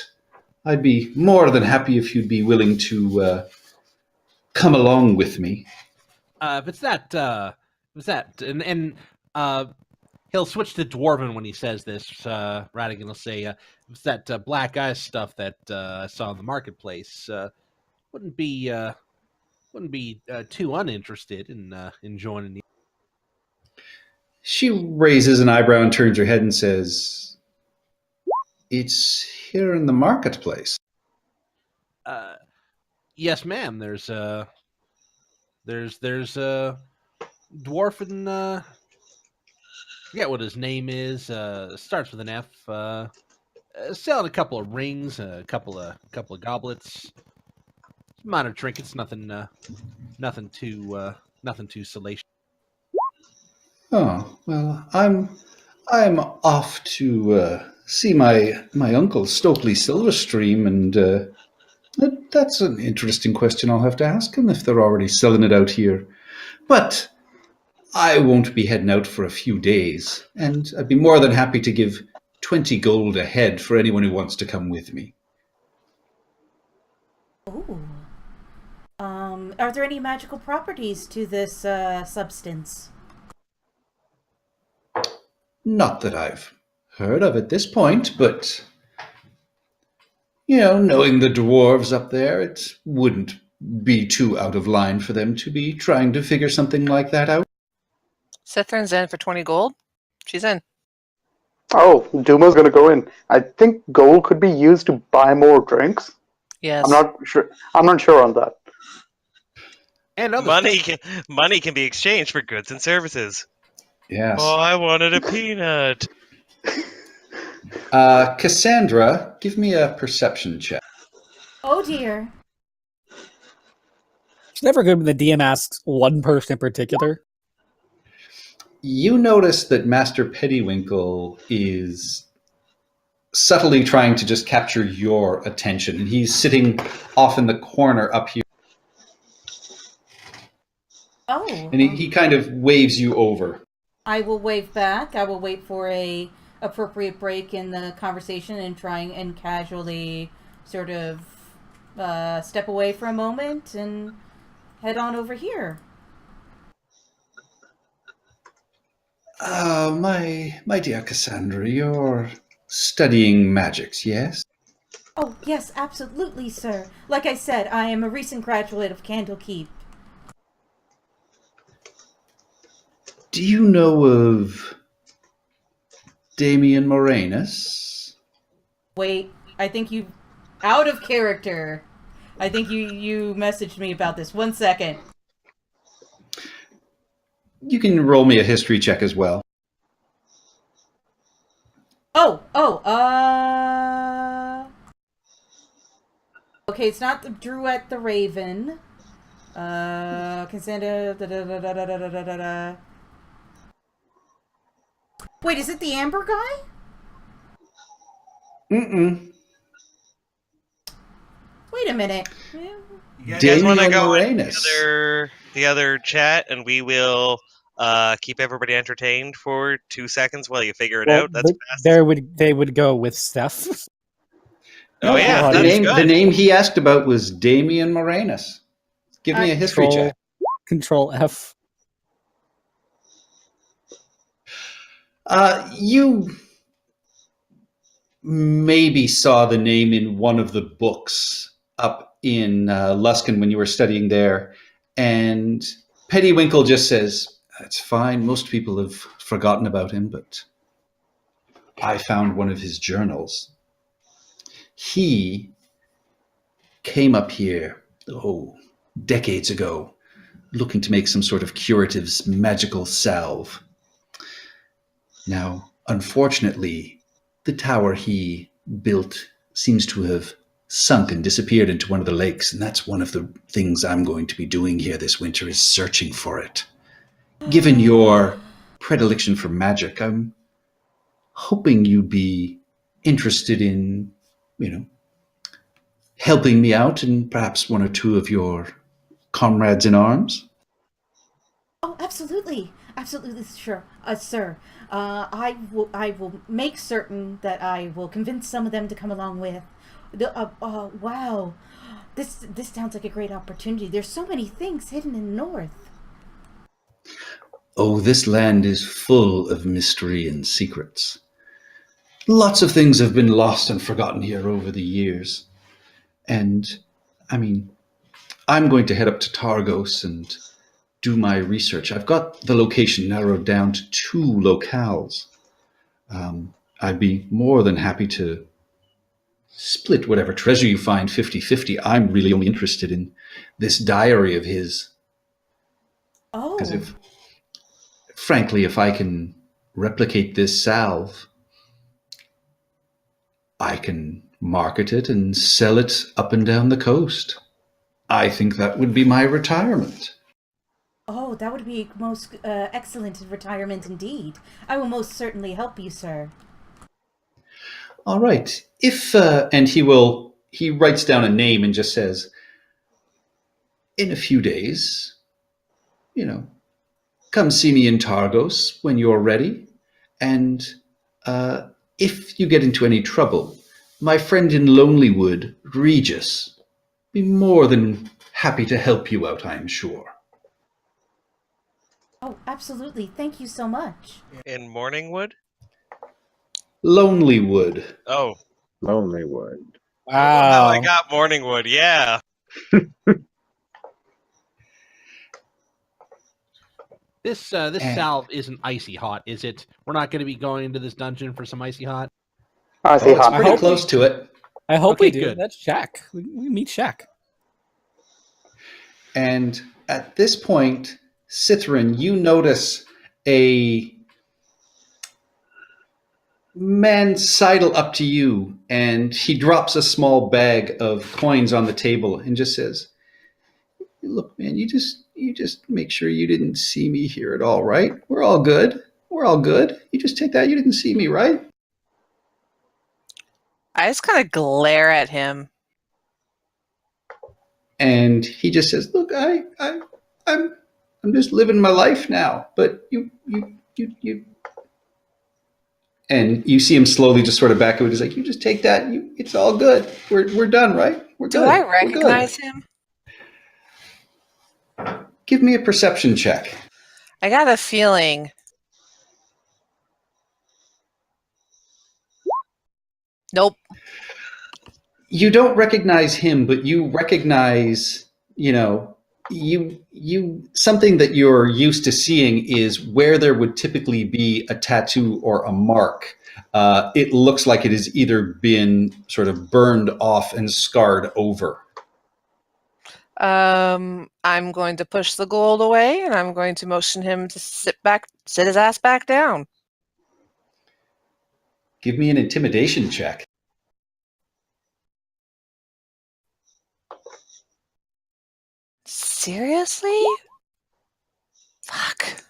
I'd be more than happy if you'd be willing to come along with me." If it's that, and he'll switch to Dwarven when he says this. Radigan will say, "If it's that black ice stuff that I saw in the marketplace, wouldn't be too uninterested in joining you." She raises an eyebrow and turns her head and says, "It's here in the marketplace." Yes, ma'am. There's a dwarf forget what his name is. Starts with an F. Selling a couple of rings, a couple of goblets, minor trinkets. Nothing too salacious. Oh, well, I'm off to see my uncle Stokely Silverstream, and that's an interesting question. I'll have to ask him if they're already selling it out here. But I won't be heading out for a few days, and I'd be more than happy to give 20 gold a head for anyone who wants to come with me. Ooh. Are there any magical properties to this substance? Not that I've heard of at this point, but knowing the dwarves up there, it wouldn't be too out of line for them to be trying to figure something like that out. Cithrin's in for 20 gold. She's in. Oh, Duma's gonna go in. I think gold could be used to buy more drinks. Yes. I'm not sure. I'm not sure on that. And other Money can be exchanged for goods and services. Yes. Oh, I wanted a peanut. Cassandra, give me a perception check. Oh dear. It's never good when the DM asks one person in particular. You notice that Master Pettywinkle is subtly trying to just capture your attention, and he's sitting off in the corner up here. Oh. And he kind of waves you over. I will wave back. I will wait for a appropriate break in the conversation and trying and casually sort of step away for a moment and head on over here. My dear Cassandra, you're studying magics, yes? Oh, yes, absolutely, sir. Like I said, I am a recent graduate of Candlekeep. Do you know of Damian Moranus? Wait, I think you... Out of character. I think you messaged me about this. 1 second. You can roll me a history check as well. Okay, it's not the Druette the Raven. Cassandra... Wait, is it the Amber guy? Mm-mm. Wait a minute. You guys want to Damian go in Moranus. the other chat, and we will keep everybody entertained for 2 seconds while you figure it out? That's fast. They would go with Steph. Oh yeah, the that's name good. the name he asked about was Damian Moranus. Give me a history check. Control F. You maybe saw the name in one of the books up in Luskin when you were studying there. And Pettywinkle just says, "That's fine. Most people have forgotten about him, but I found one of his journals. He came up here, decades ago, looking to make some sort of curatives magical salve. Now, unfortunately, the tower he built seems to have sunk and disappeared into one of the lakes, and that's one of the things I'm going to be doing here this winter is searching for it. Given your predilection for magic, I'm hoping you'd be interested in, helping me out and perhaps one or two of your comrades in arms." Oh, absolutely, absolutely, sure, sir. I will make certain that I will convince some of them to come along with. Wow, this sounds like a great opportunity. There's so many things hidden in the north. Oh, this land is full of mystery and secrets. Lots of things have been lost and forgotten here over the years. And, I'm going to head up to Targos and do my research. I've got the location narrowed down to 2 locales. I'd be more than happy to split whatever treasure you find 50-50. I'm really only interested in this diary of his. Oh, Because frankly, if I can replicate this salve, I can market it and sell it up and down the coast. I think that would be my retirement. oh, that would be most excellent retirement indeed. I will most certainly help you, sir. All right. And he writes down a name and just says, in a few days, come see me in Targos when you're ready. And if you get into any trouble, my friend in Lonelywood, Regis, be more than happy to help you out, I'm sure. Oh, absolutely. Thank you so much. In Morningwood? Lonelywood. Oh, Lonelywood. I don't know how I Wow. got Morningwood. Yeah. This salve isn't icy hot, is it? We're not going to be going into this dungeon for some icy hot. I see It's hot. pretty hope close to it. I hope Okay, we do. good. That's Shaq. We meet Shaq. And at this point, Cithrin, you notice a man sidle up to you, and he drops a small bag of coins on the table and just says, "Look, man, you just make sure you didn't see me here at all, right? We're all good. We're all good. You just take that. You didn't see me, right?" I just kind of glare at him. And he just says, "Look, I'm just living my life now. But you." And you see him slowly just sort of back away. He's like, "You just take that. It's all good. We're done, right? We're Do good. I We're good." recognize him? Give me a perception check. I got a feeling. Nope. You don't recognize him, but you recognize, something that you're used to seeing is where there would typically be a tattoo or a mark. It looks like it has either been sort of burned off and scarred over. I'm going to push the gold away, and I'm going to motion him to sit his ass back down. Give me an intimidation check. Seriously? Fuck.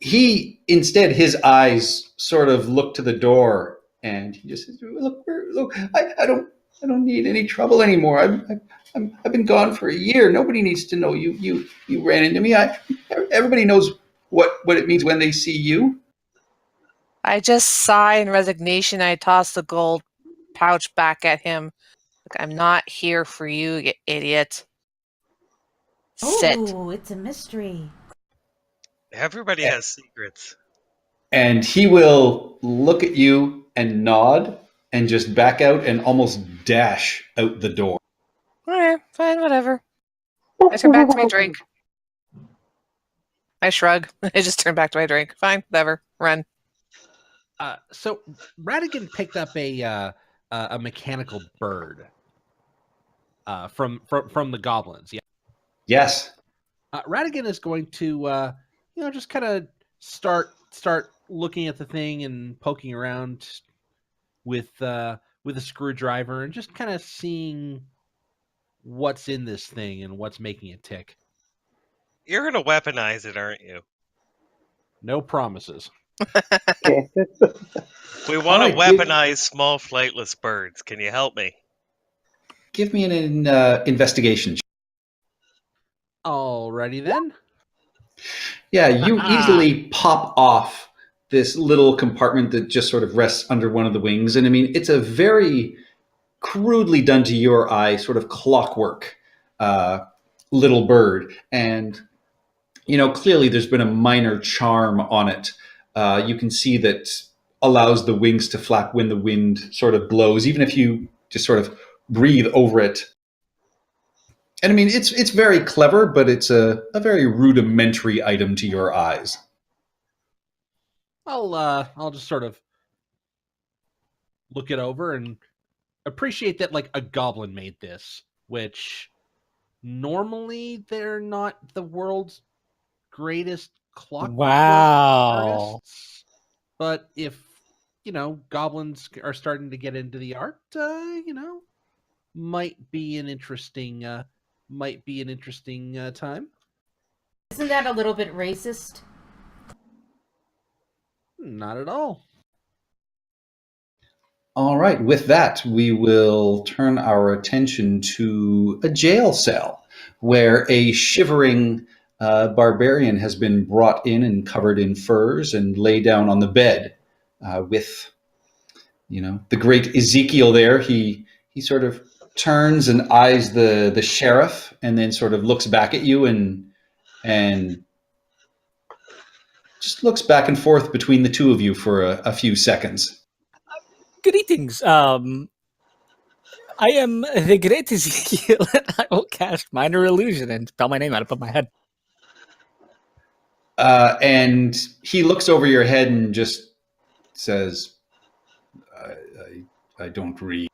His eyes sort of look to the door, and he just says, "Look, I don't need any trouble anymore. I've been gone for a year. Nobody needs to know you ran into me. Everybody knows what it means when they see you." I just sigh in resignation. I toss the gold pouch back at him. Look, I'm not here for you, you idiot. Sit. Oh, it's a mystery. Everybody has secrets. And he will look at you and nod and just back out and almost dash out the door. Alright, fine, whatever. I turn back to my drink. I shrug. I just turn back to my drink. Fine, whatever. Run. So Radigan picked up a mechanical bird from the goblins. Yeah. Yes. Radigan is going to just kind of start looking at the thing and poking around with a screwdriver and just kind of seeing what's in this thing and what's making it tick. You're gonna weaponize it, aren't you? No promises. Okay. We want to All right, weaponize small flightless birds. Can you help me? Give me an investigation. Alrighty then. Yeah, you easily pop off this little compartment that just sort of rests under one of the wings. And I mean, it's a very crudely done to your eye, sort of clockwork little bird. And, clearly there's been a minor charm on it. You can see that allows the wings to flap when the wind sort of blows, even if you just sort of breathe over it. And I mean, it's very clever, but it's a very rudimentary item to your eyes. I'll just sort of look it over and appreciate that like a goblin made this, which normally they're not the world's greatest clockwork Wow. artists. But if goblins are starting to get into the art, might be an interesting time. Isn't that a little bit racist? Not at all. All right, with that, we will turn our attention to a jail cell where a shivering barbarian has been brought in and covered in furs and lay down on the bed with, the great Ezekiel there. He sort of turns and eyes the sheriff and then sort of looks back at you and just looks back and forth between the two of you for a few seconds. Greetings. I am the great Ezekiel. I will cast minor illusion and spell my name out of my head. And he looks over your head and just says, I don't read.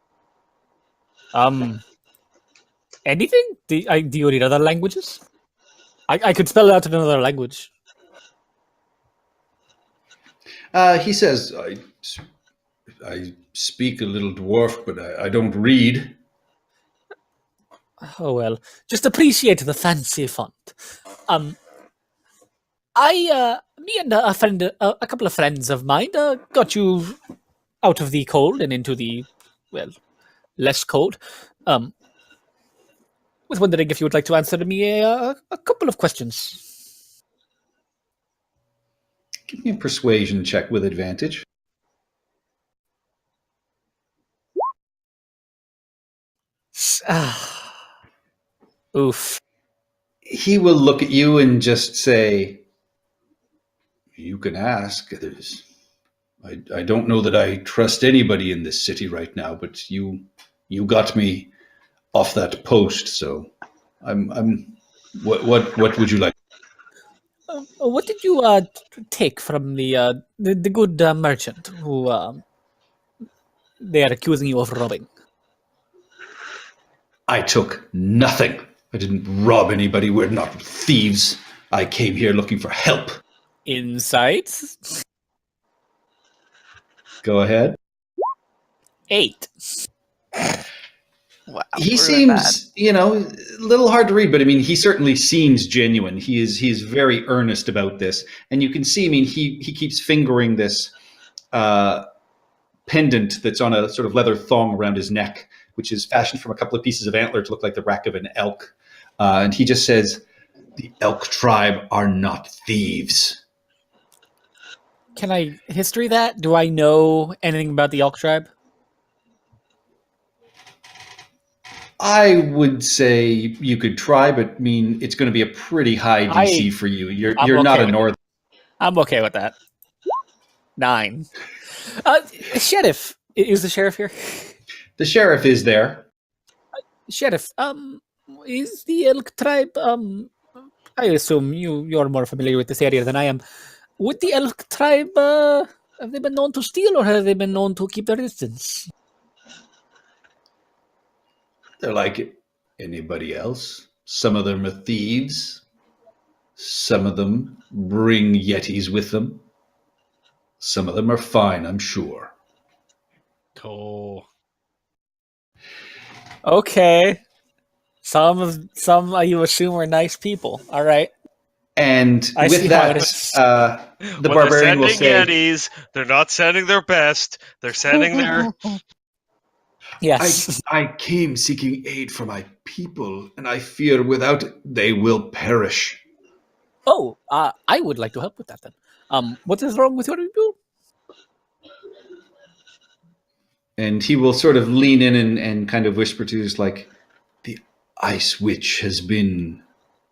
Anything? Do you read other languages? I could spell it out in another language. He says, I speak a little dwarf, but I don't read. Oh well, just appreciate the fancy font. Me and a couple of friends of mine, got you out of the cold and into the, less cold. Was wondering if you would like to answer me a couple of questions. Give me a persuasion check with advantage. Oof. He will look at you and just say, you can ask. I don't know that I trust anybody in this city right now, but you got me off that post, so what would you like? What did you take from the good merchant who they are accusing you of robbing? I took nothing. I didn't rob anybody. We're not thieves. I came here looking for help. Insights? Go ahead. 8. Wow. He seems, a little hard to read, but I mean, he certainly seems genuine. He is very earnest about this. And you can see, I mean, he keeps fingering this pendant that's on a sort of leather thong around his neck, which is fashioned from a couple of pieces of antler to look like the rack of an elk. And he just says, the elk tribe are not thieves. Can I history that? Do I know anything about the elk tribe? I would say you could try, but I mean, it's going to be a pretty high DC for you. You're not a northern. I'm okay with that. 9. Sheriff, is the sheriff here? The sheriff is there. Sheriff, is the elk tribe, I assume you're more familiar with this area than I am. Would the elk tribe, have they been known to steal or have they been known to keep their distance? They're like anybody else. Some of them are thieves. Some of them bring yetis with them. Some of them are fine, I'm sure. Oh. Okay. Some you assume are nice people. All right. And I see with how it that, is. the When barbarian will they're sending say, Yetis, they're not sending their best. They're sending their. Yes. I came seeking aid for my people, and I fear without it, they will perish. Oh, I would like to help with that then. What is wrong with your people? And he will sort of lean in and kind of whisper to you, like, the Ice Witch has been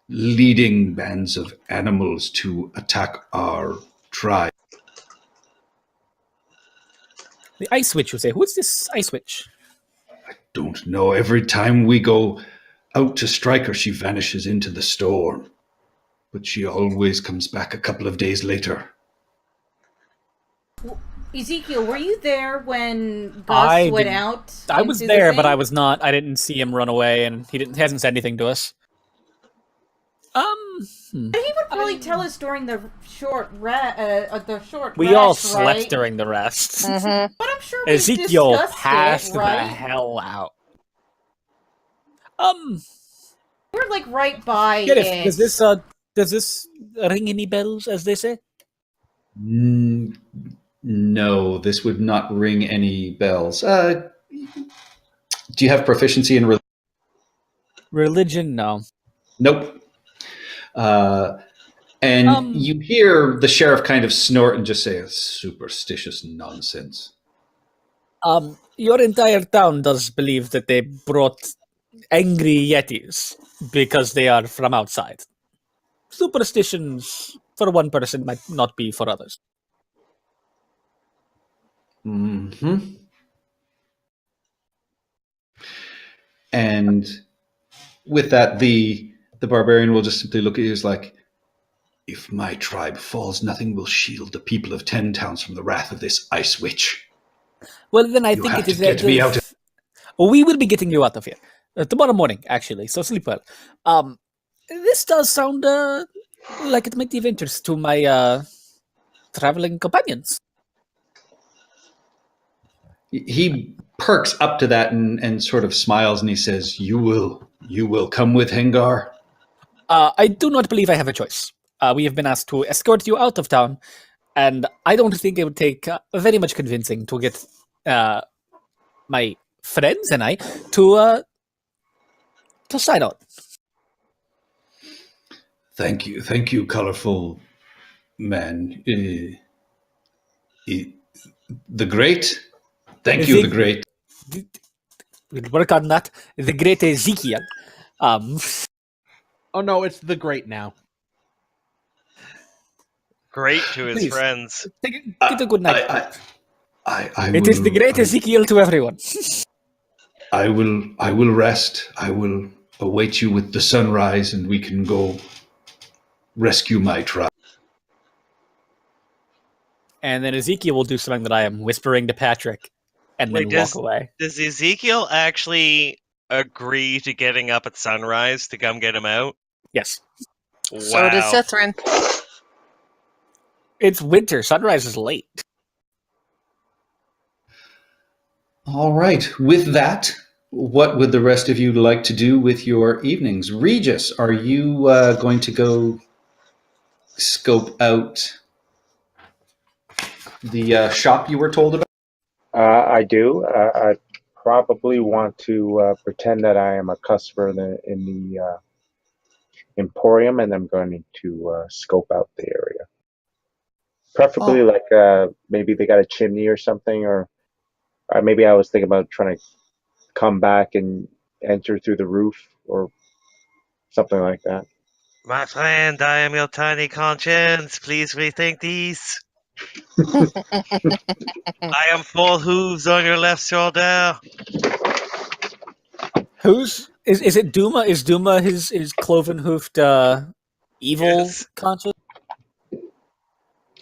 leading bands of animals to attack our tribe. The Ice Witch, you say? Who's this Ice Witch? Don't know. Every time we go out to strike her, she vanishes into the storm. But she always comes back a couple of days later. Ezekiel, were you there when Gus I went didn't- out? I was into the there, but thing? I was not. I didn't see him run away, and he hasn't said anything to us. He would probably tell us during the short We rest, all slept right? during the rest. Mhm. But I'm sure we Ezekiel discussed passed it, the right? hell out. We're like right by Sheriff, it. does this ring any bells, as they say? No, this would not ring any bells. Do you have proficiency in Religion? No. Nope. And you hear the sheriff kind of snort and just say, superstitious nonsense. Your entire town does believe that they brought angry yetis because they are from outside. Superstitions for one person might not be for others. Mm-hmm. And with that, the barbarian will just simply look at you as like, if my tribe falls, nothing will shield the people of 10 towns from the wrath of this Ice Witch. Well, then I You think have it to is get me out of... We will be getting you out of here tomorrow morning, actually. So sleep well. This does sound like it might be of interest to my traveling companions. He perks up to that and sort of smiles and he says, You will come with Hengar? I do not believe I have a choice. We have been asked to escort you out of town, and I don't think it would take very much convincing to get my friends and I to sign on. Thank you, colorful man. The Great? Thank you, the Great. We'll work on that. The great Ezekiel. Oh no, it's the great now. Great to his Please. friends. Get a good night. It is the great Ezekiel to everyone. I will rest. I will await you with the sunrise and we can go rescue my tribe. And then Ezekiel will do something that I am whispering to Patrick and then walk away. Does Ezekiel actually agree to getting up at sunrise to come get him out? Yes. Wow. So does Sithrin. It's winter. Sunrise is late. All right. With that, what would the rest of you like to do with your evenings? Regis, are you going to go scope out the shop you were told about? I do. I probably want to pretend that I am a customer in the Emporium, and I'm going to scope out the area. Preferably, maybe they got a chimney or something, or maybe I was thinking about trying to come back and enter through the roof or something like that. My friend, I am your tiny conscience. Please rethink these. I am full hooves on your left shoulder. Who's is it? Duma? Is Duma his cloven hoofed evil Yes. conscious?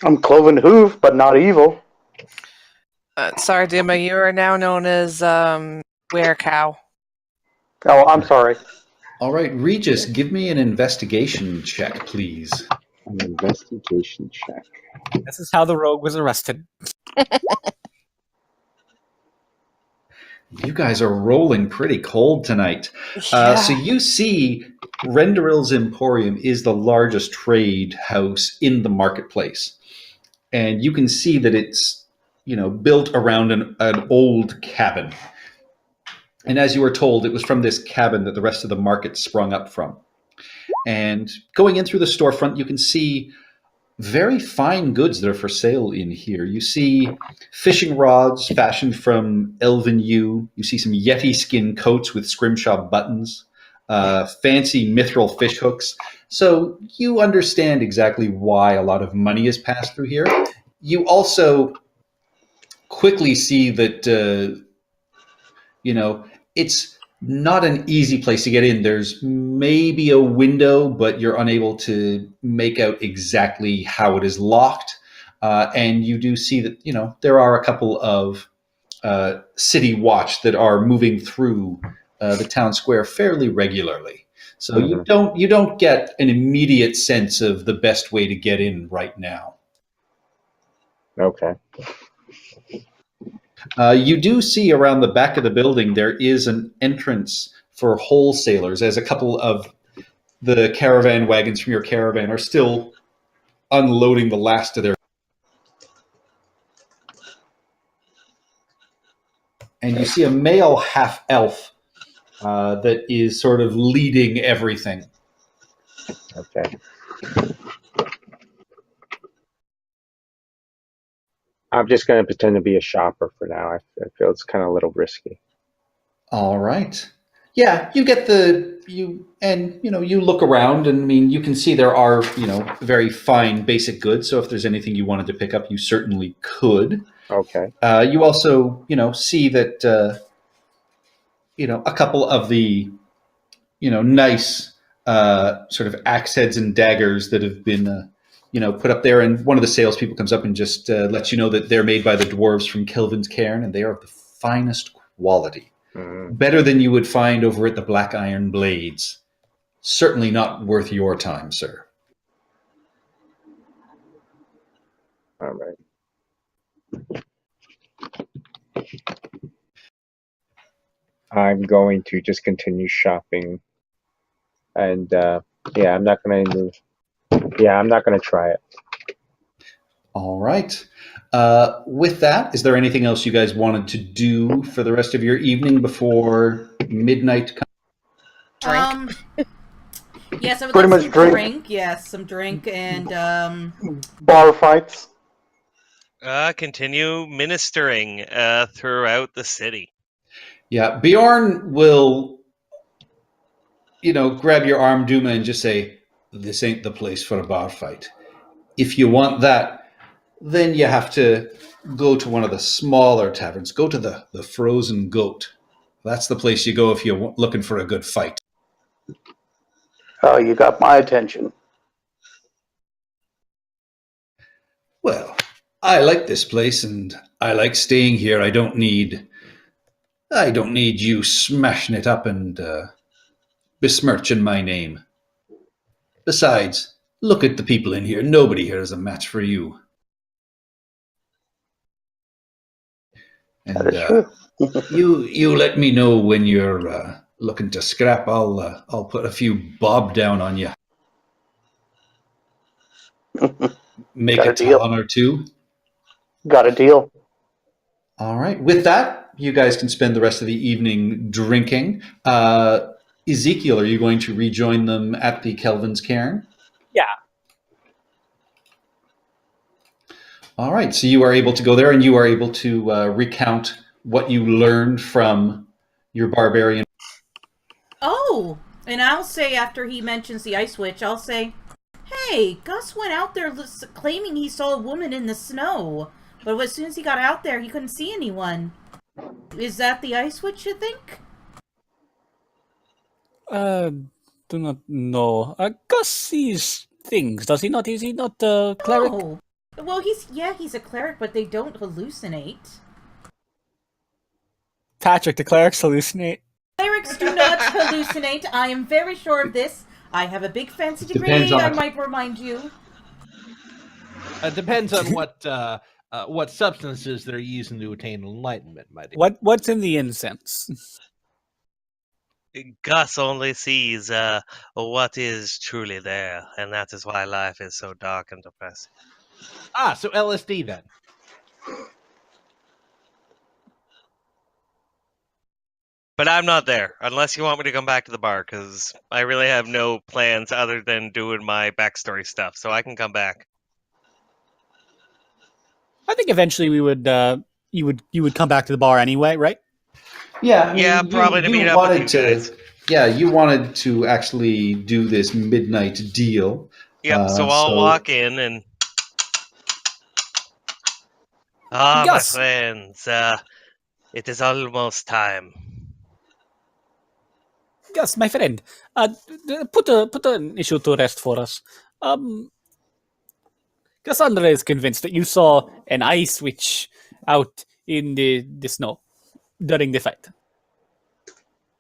I'm cloven hoof, but not evil. Sorry, Dima, you are now known as Werecow. Oh, I'm sorry. All right, Regis, give me an investigation check, please. An investigation check. This is how the rogue was arrested. You guys are rolling pretty cold tonight. So you see Renderil's Emporium is the largest trade house in the marketplace. And you can see that it's, built around an old cabin. And as you were told, it was from this cabin that the rest of the market sprung up from. And going in through the storefront, you can see very fine goods that are for sale in here. You see fishing rods fashioned from elven yew. You see some yeti skin coats with scrimshaw buttons, fancy mithril fish hooks. So you understand exactly why a lot of money is passed through here. You also quickly see that, it's not an easy place to get in. There's maybe a window, but you're unable to make out exactly how it is locked. And you do see that, there are a couple of city watch that are moving through the town square fairly regularly. So you don't get an immediate sense of the best way to get in right now. Okay. You do see around the back of the building there is an entrance for wholesalers, as a couple of the caravan wagons from your caravan are still unloading the last of their. And you see a male half-elf that is sort of leading everything. Okay. I'm just going to pretend to be a shopper for now. I feel it's kind of a little risky. All right. Yeah, you get you look around, and I mean, you can see there are, very fine basic goods. So if there's anything you wanted to pick up, you certainly could. Okay. You also, see that, a couple of the, nice sort of axe heads and daggers that have been, put up there. And one of the salespeople comes up and just lets you know that they're made by the dwarves from Kelvin's Cairn, and they are of the finest quality. Better than you would find over at the Black Iron Blades. Certainly not worth your time, sir. All right. I'm going to just continue shopping, and I'm not going to try it. All right. With that, is there anything else you guys wanted to do for the rest of your evening before midnight? Yes, I would Pretty like much some drink. Yes, some drink and Bar fights. Continue ministering throughout the city. Yeah, Bjorn will, grab your arm, Duma, and just say, "This ain't the place for a bar fight. If you want that, then you have to go to one of the smaller taverns. Go to the Frozen Goat. That's the place you go if you're looking for a good fight." Oh, you got my attention. Well, I like this place, and I like staying here. I don't need you smashing it up and besmirching my name. Besides, look at the people in here. Nobody here is a match for you. And That is true. you let me know when you're looking to scrap. I'll put a few bob down on you. Make Got a a deal. talon or two. Got a deal. All right. With that, you guys can spend the rest of the evening drinking. Ezekiel, are you going to rejoin them at the Kelvin's Cairn? Yeah. All right. So you are able to go there, and you are able to recount what you learned from your barbarian. oh, and I'll say after he mentions the Ice Witch, I'll say, Hey, Gus went out there claiming he saw a woman in the snow, but as soon as he got out there, he couldn't see anyone. Is that the Icewind, you think? Do not know. Gus sees things, does he not? Is he not a cleric? Oh. Well, he's a cleric, but they don't hallucinate. Patrick, the clerics hallucinate. Clerics do not hallucinate. I am very sure of this. I have a big fancy degree, Depends on I the- might remind you. It depends on what substances they're using to attain enlightenment, my dear. What's in the incense? Gus only sees what is truly there, and that is why life is so dark and depressing. Ah, so LSD then. But I'm not there, unless you want me to come back to the bar, because I really have no plans other than doing my backstory stuff, so I can come back. I think eventually we would. You would come back to the bar anyway, right? Yeah, I mean, Yeah, probably to meet up with wanted you guys. Yeah, you wanted to actually do this midnight deal. Yep, so I'll walk in and... Ah, my Gus. friends, it is almost time. Gus, my friend, put an issue to rest for us. Cassandra is convinced that you saw an ice witch out in the snow during the fight.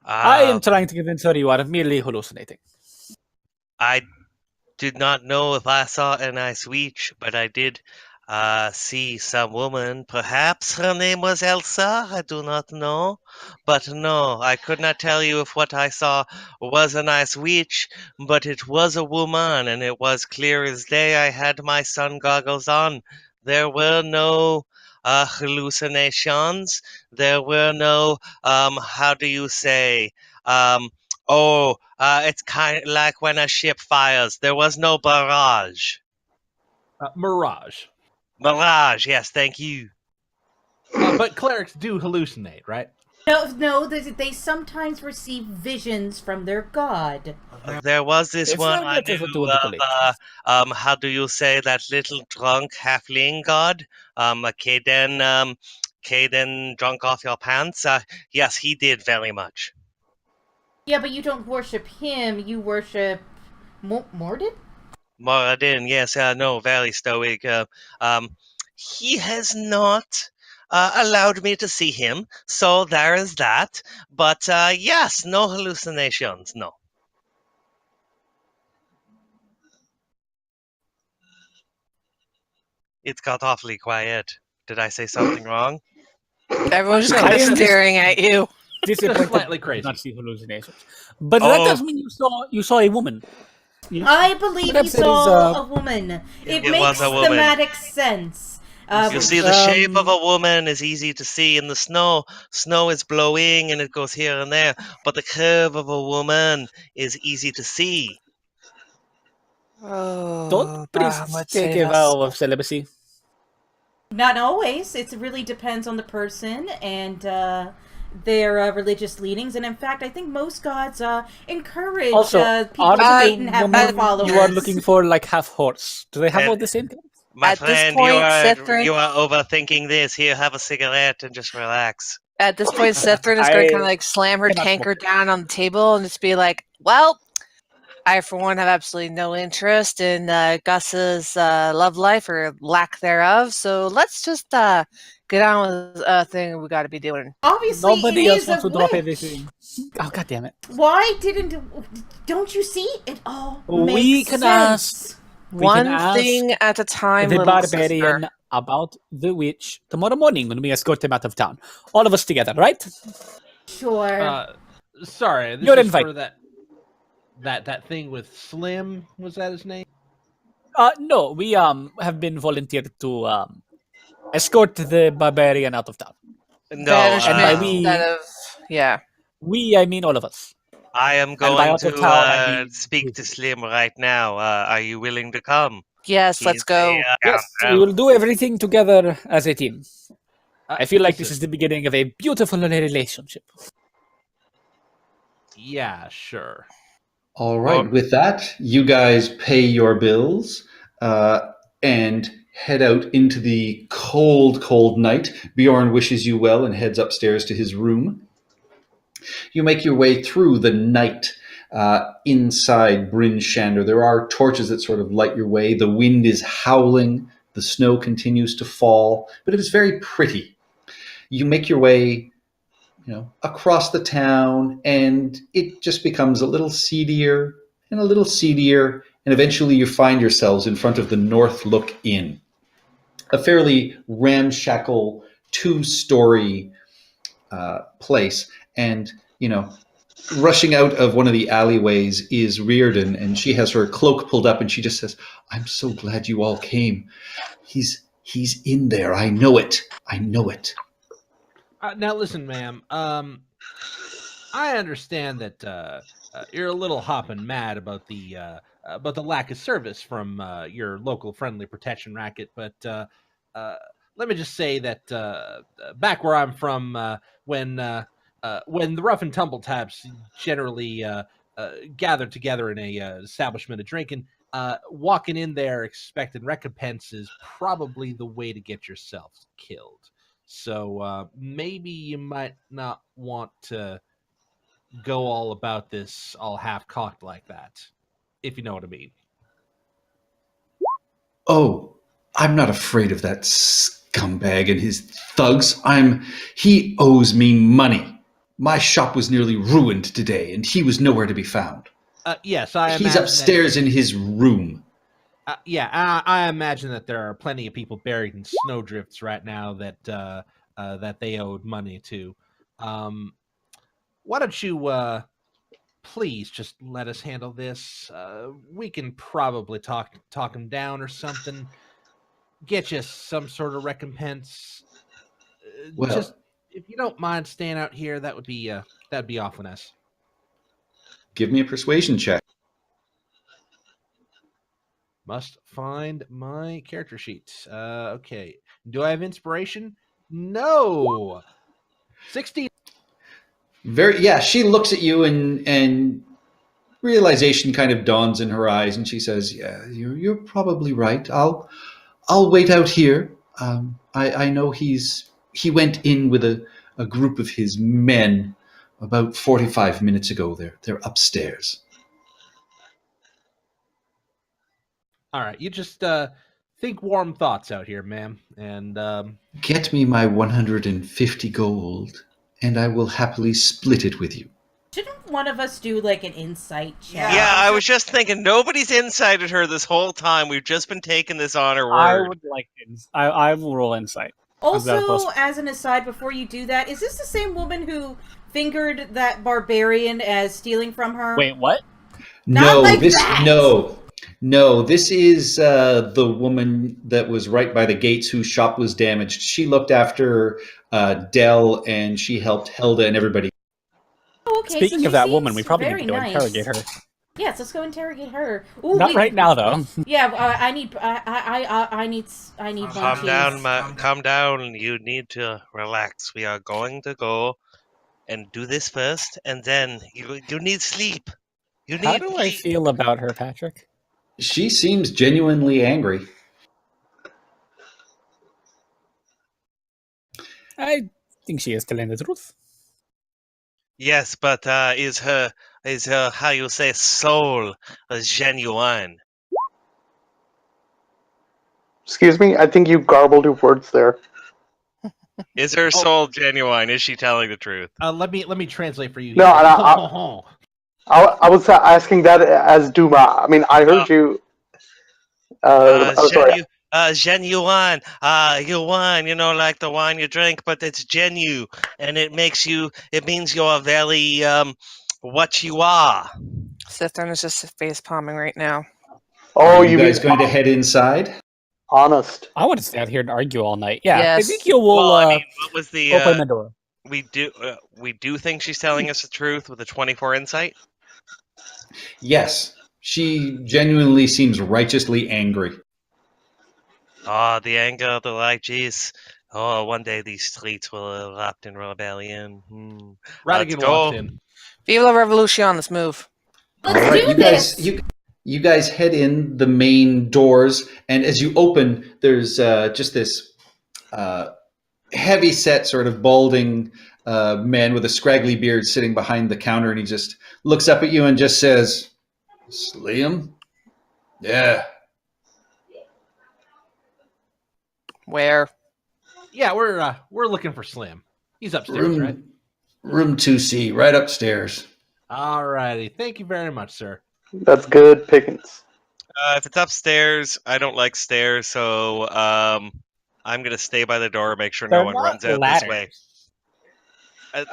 I am trying to convince her you are merely hallucinating. I did not know if I saw an ice witch, but I did see some woman. Perhaps her name was Elsa. I do not know. But no, I could not tell you if what I saw was an ice witch, but it was a woman, and it was clear as day. I had my sun goggles on. There were no hallucinations. There were no, how do you say, it's kind of like when a ship fires. There was no barrage. Mirage. Mirage, yes, thank you. But clerics do hallucinate, right? No, they sometimes receive visions from their god. There was this It's one not I that difficult to knew articulate. of, how do you say that little drunk halfling god? Caden drunk off your pants? Yes, he did very much. Yeah, but you don't worship him, you worship Mordin? Moradin, yes, no, very stoic. He has not allowed me to see him, so there is that. But yes, no hallucinations, no. It's got awfully quiet. Did I say something wrong? Everyone's just No, kind of I am just- staring at you. Disappointed slightly you did crazy. not see hallucinations, but that Oh. doesn't mean you saw a woman. I believe he Perhaps it is, saw a woman. It It makes was a woman. thematic sense. You see, the shape of a woman is easy to see in the snow. Snow is blowing and it goes here and there, but the curve of a woman is easy to see. Oh, Don't please Bahamut, take save a us. vow of celibacy. Not always. It really depends on the person and their religious leanings. And in fact, I think most gods encourage Also, people are to the date and have more women followers. you are looking for like half horse? Do they have And- all the same thing? My At this friend, point, you Sithrin- are overthinking this. Here, have a cigarette and just relax. At this point, Sithrin is going to kind of like slam her cannot tankard down on the table and just be like, "Well, I for one have absolutely no interest in Gus's love life or lack thereof. So let's just get on with a thing we got to be doing." Obviously, Nobody it else is wants a to drop witch. everything. Oh, god damn it. Why don't you see? It all We makes can sense. We One can ask thing at a time, the little barbarian sister. about the witch tomorrow morning when we escort him out of town. All of us together, right? Sure. Sorry, this You're is invited. for that thing with Slim. Was that his name? No, we have been volunteered to escort the barbarian out of town. No, Banishment And by we- instead of yeah. We, I mean all of us. I am by going out of town, I to mean- speak to Slim right now. Are you willing to come? Yes, let's He's go. a, Yes, scoundrel. we will do everything together as a team. I feel like this listen, is the beginning of a beautiful relationship. Yeah, sure. All right. Well- With that, you guys pay your bills and head out into the cold, cold night. Bjorn wishes you well and heads upstairs to his room. You make your way through the night inside Bryn Shander. There are torches that sort of light your way. The wind is howling. The snow continues to fall, but it is very pretty. You make your way across the town, and it just becomes a little seedier and a little seedier, and eventually you find yourselves in front of the North Look Inn, a fairly ramshackle two-story place. And rushing out of one of the alleyways is Reardon, and she has her cloak pulled up, and she just says, "I'm so glad you all came. He's in there. I know it. I know it." Now listen, ma'am. I understand that you're a little hopping mad about the lack of service from your local friendly protection racket, but let me just say that back where I'm from, when the rough and tumble types generally gather together in a establishment of drinking, walking in there expecting recompense is probably the way to get yourself killed. So maybe you might not want to go all about this all half cocked like that, if you know what I mean. "Oh, I'm not afraid of that scumbag and his thugs. He owes me money. My shop was nearly ruined today, and he was nowhere to be found. Yes, I He's imagine upstairs in his room." I imagine that there are plenty of people buried in snowdrifts right now that they owed money to. Why don't you please just let us handle this? We can probably talk him down or something. Get you some sort of recompense. Well, Just if you don't mind staying out here, that'd be awful nice. give me a persuasion check. Must find my character sheet. Okay. Do I have inspiration? No. 16. She looks at you, and realization kind of dawns in her eyes, and she says, "Yeah, you're probably right. I'll wait out here. I know he went in with a group of his men about 45 minutes ago. They're upstairs." All right. You just think warm thoughts out here, ma'am. And "Get me my 150 gold, and I will happily split it with you." Shouldn't one of us do like an insight check? Yeah, I was just thinking, nobody's incited her this whole time. We've just been taking this on her I word. would like I will roll insight. Also, as an aside, before you do that, is this the same woman who fingered that barbarian as stealing from her? Wait, what? Not like that! No, this is the woman that was right by the gates whose shop was damaged. She looked after Dell, and she helped Helda and everybody. Oh, okay. Speaking so of she that woman, we seems probably very need to go nice. interrogate her. Yes, let's go interrogate her. Ooh, Not right now, though. Yeah, I need munchies. Calm down. You need to relax. We are going to go and do this first, and then you need sleep. How do I feel about her, Patrick? She seems genuinely angry. I think she is telling the truth. Yes, but is her how you say soul genuine? Excuse me, I think you garbled your words there. Is her soul genuine? Is she telling the truth? let me translate for you. No, Here. I was asking that as Duma. I mean, I heard you. Sorry. Genuine. You wine, like the wine you drink, but it's genu, and it means you're very, what you are. Sithern is just face palming right now. Oh, Are you guys going to head inside? Honest. I want to stay out here and argue all night. Yeah, Yes. Ezekiel will What was the, open the door. we do think she's telling us the truth with a 24 insight? Yes. She genuinely seems righteously angry. Oh, the anger of the righteous. Oh, one day these streets will erupt in rebellion. Radigan walks in. Viva la Revolution, let's move. Let's All right, do this. you guys head in the main doors, and as you open, there's just this heavy set, sort of balding man with a scraggly beard sitting behind the counter, and he just looks up at you and just says, "Sliam, yeah, Where? Yeah, we're looking for Slim. He's upstairs, right? room 2C, right upstairs." All righty. Thank you very much, sir. That's good pickings. If it's upstairs, I don't like stairs, so I'm gonna stay by the door, make sure no They're one not runs out ladders. this way.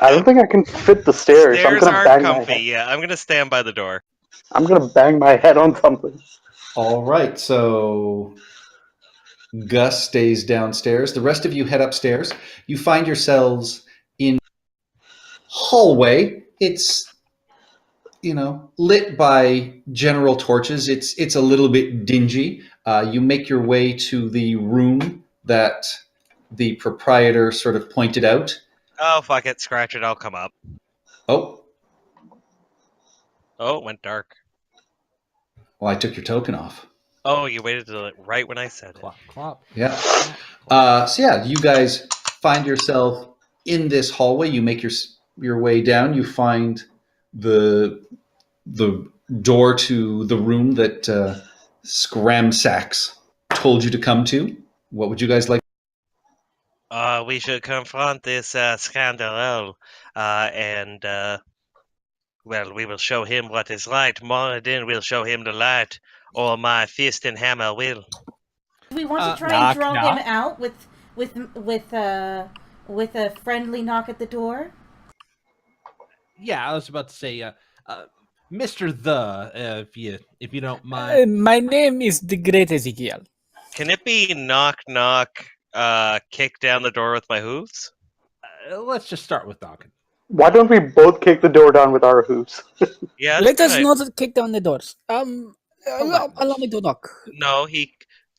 I don't think I can fit the stairs. I'm Stairs gonna aren't bang my comfy. head. Yeah, I'm gonna stand by the door. I'm gonna bang my head on something. All right, so Gus stays downstairs. The rest of you head upstairs. You find yourselves in hallway. It's lit by general torches. It's a little bit dingy. You make your way to the room that the proprietor sort of pointed out. Oh, fuck it. Scratch it. I'll come up. Oh, Oh, it went dark. well, I took your token off. Oh, you waited till right when I said it. Clop, clop. Yeah. So yeah, you guys find yourself in this hallway. You make your way down. You find the door to the room that Scramsax told you to come to. What would you guys like? We should confront this scandal, and well, we will show him what is right. Moradin will show him the light, or my fist and hammer will. We want to try knock, and draw knock. him out with a friendly knock at the door. Yeah, I was about to say, Mr. If you don't mind. My name is the Great Ezekiel. Can it be knock knock? Kick down the door with my hooves? Let's just start with knocking. Why don't we both kick the door down with our hooves? Yeah. Let us good. not kick down the doors. Allow me to knock. No,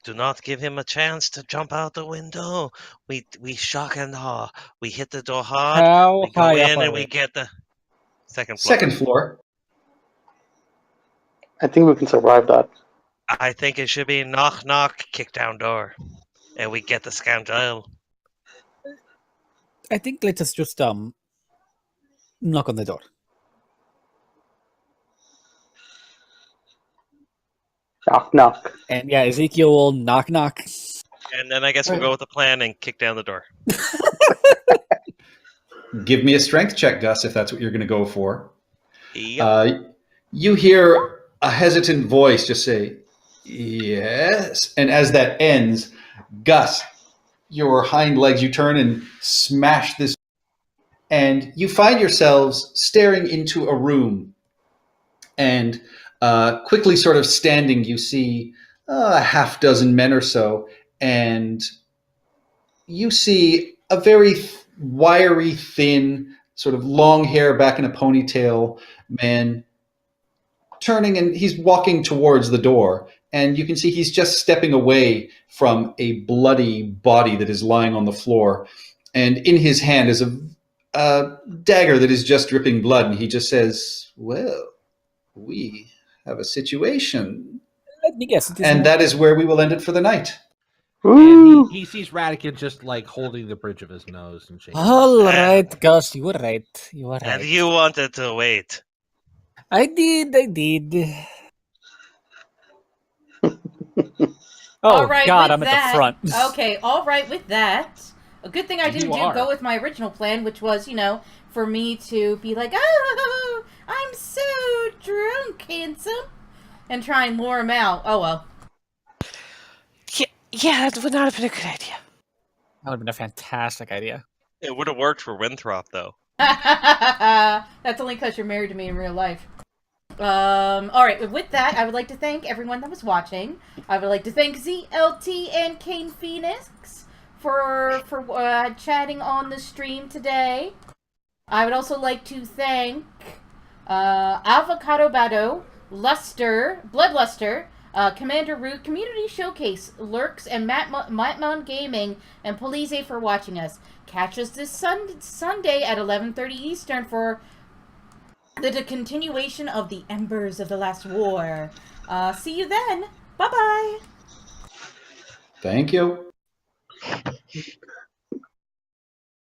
do not give him a chance to jump out the window. We shock and awe. We hit the door hard. How We go high up in are and we? we get the second floor. Second floor. I think we can survive that. I think it should be knock knock, kick down door, and we get the scoundrel. I think let us just knock on the door. Knock, knock. And yeah, Ezekiel will knock. And then I guess we'll go with the plan and kick down the door. Give me a strength check, Gus, if that's what you're going to go for. Yep. You hear a hesitant voice just say, "Yes." And as that ends, Gus, your hind legs, you turn and smash this. And you find yourselves staring into a room. And quickly sort of standing, you see a half dozen men or so. And you see a very wiry, thin, sort of long hair back in a ponytail man turning, and he's walking towards the door. And you can see he's just stepping away from a bloody body that is lying on the floor. And in his hand is a dagger that is just dripping blood. And he just says, "Well, we have a situation." Let me guess. It is And that is where we will end it for the night. Woo! And he sees Radican just like holding the bridge of his nose and shaking. all right, Gus. You were right. You were And right. you wanted to wait. I did. Oh All right, God, with I'm at that, the front. Okay, all right with that. A good thing I didn't go with my original plan, which was, for me to be like, "Oh, I'm so drunk, handsome," and try and lure him out. Oh well. Yeah, that would not have been a good idea. That would have been a fantastic idea. It would have worked for Winthrop, though. That's only because you're married to me in real life. All right. With that, I would like to thank everyone that was watching. I would like to thank ZLT and Kane Phoenix for chatting on the stream today. I would also like to thank Avocado Bado, Luster, Bloodluster, Commander Root, Community Showcase, Lurks, and Matmon Gaming, and Police for watching us. Catch us this Sunday at 11:30 Eastern for the continuation of the Embers of the Last War. See you then. Bye-bye. Thank you.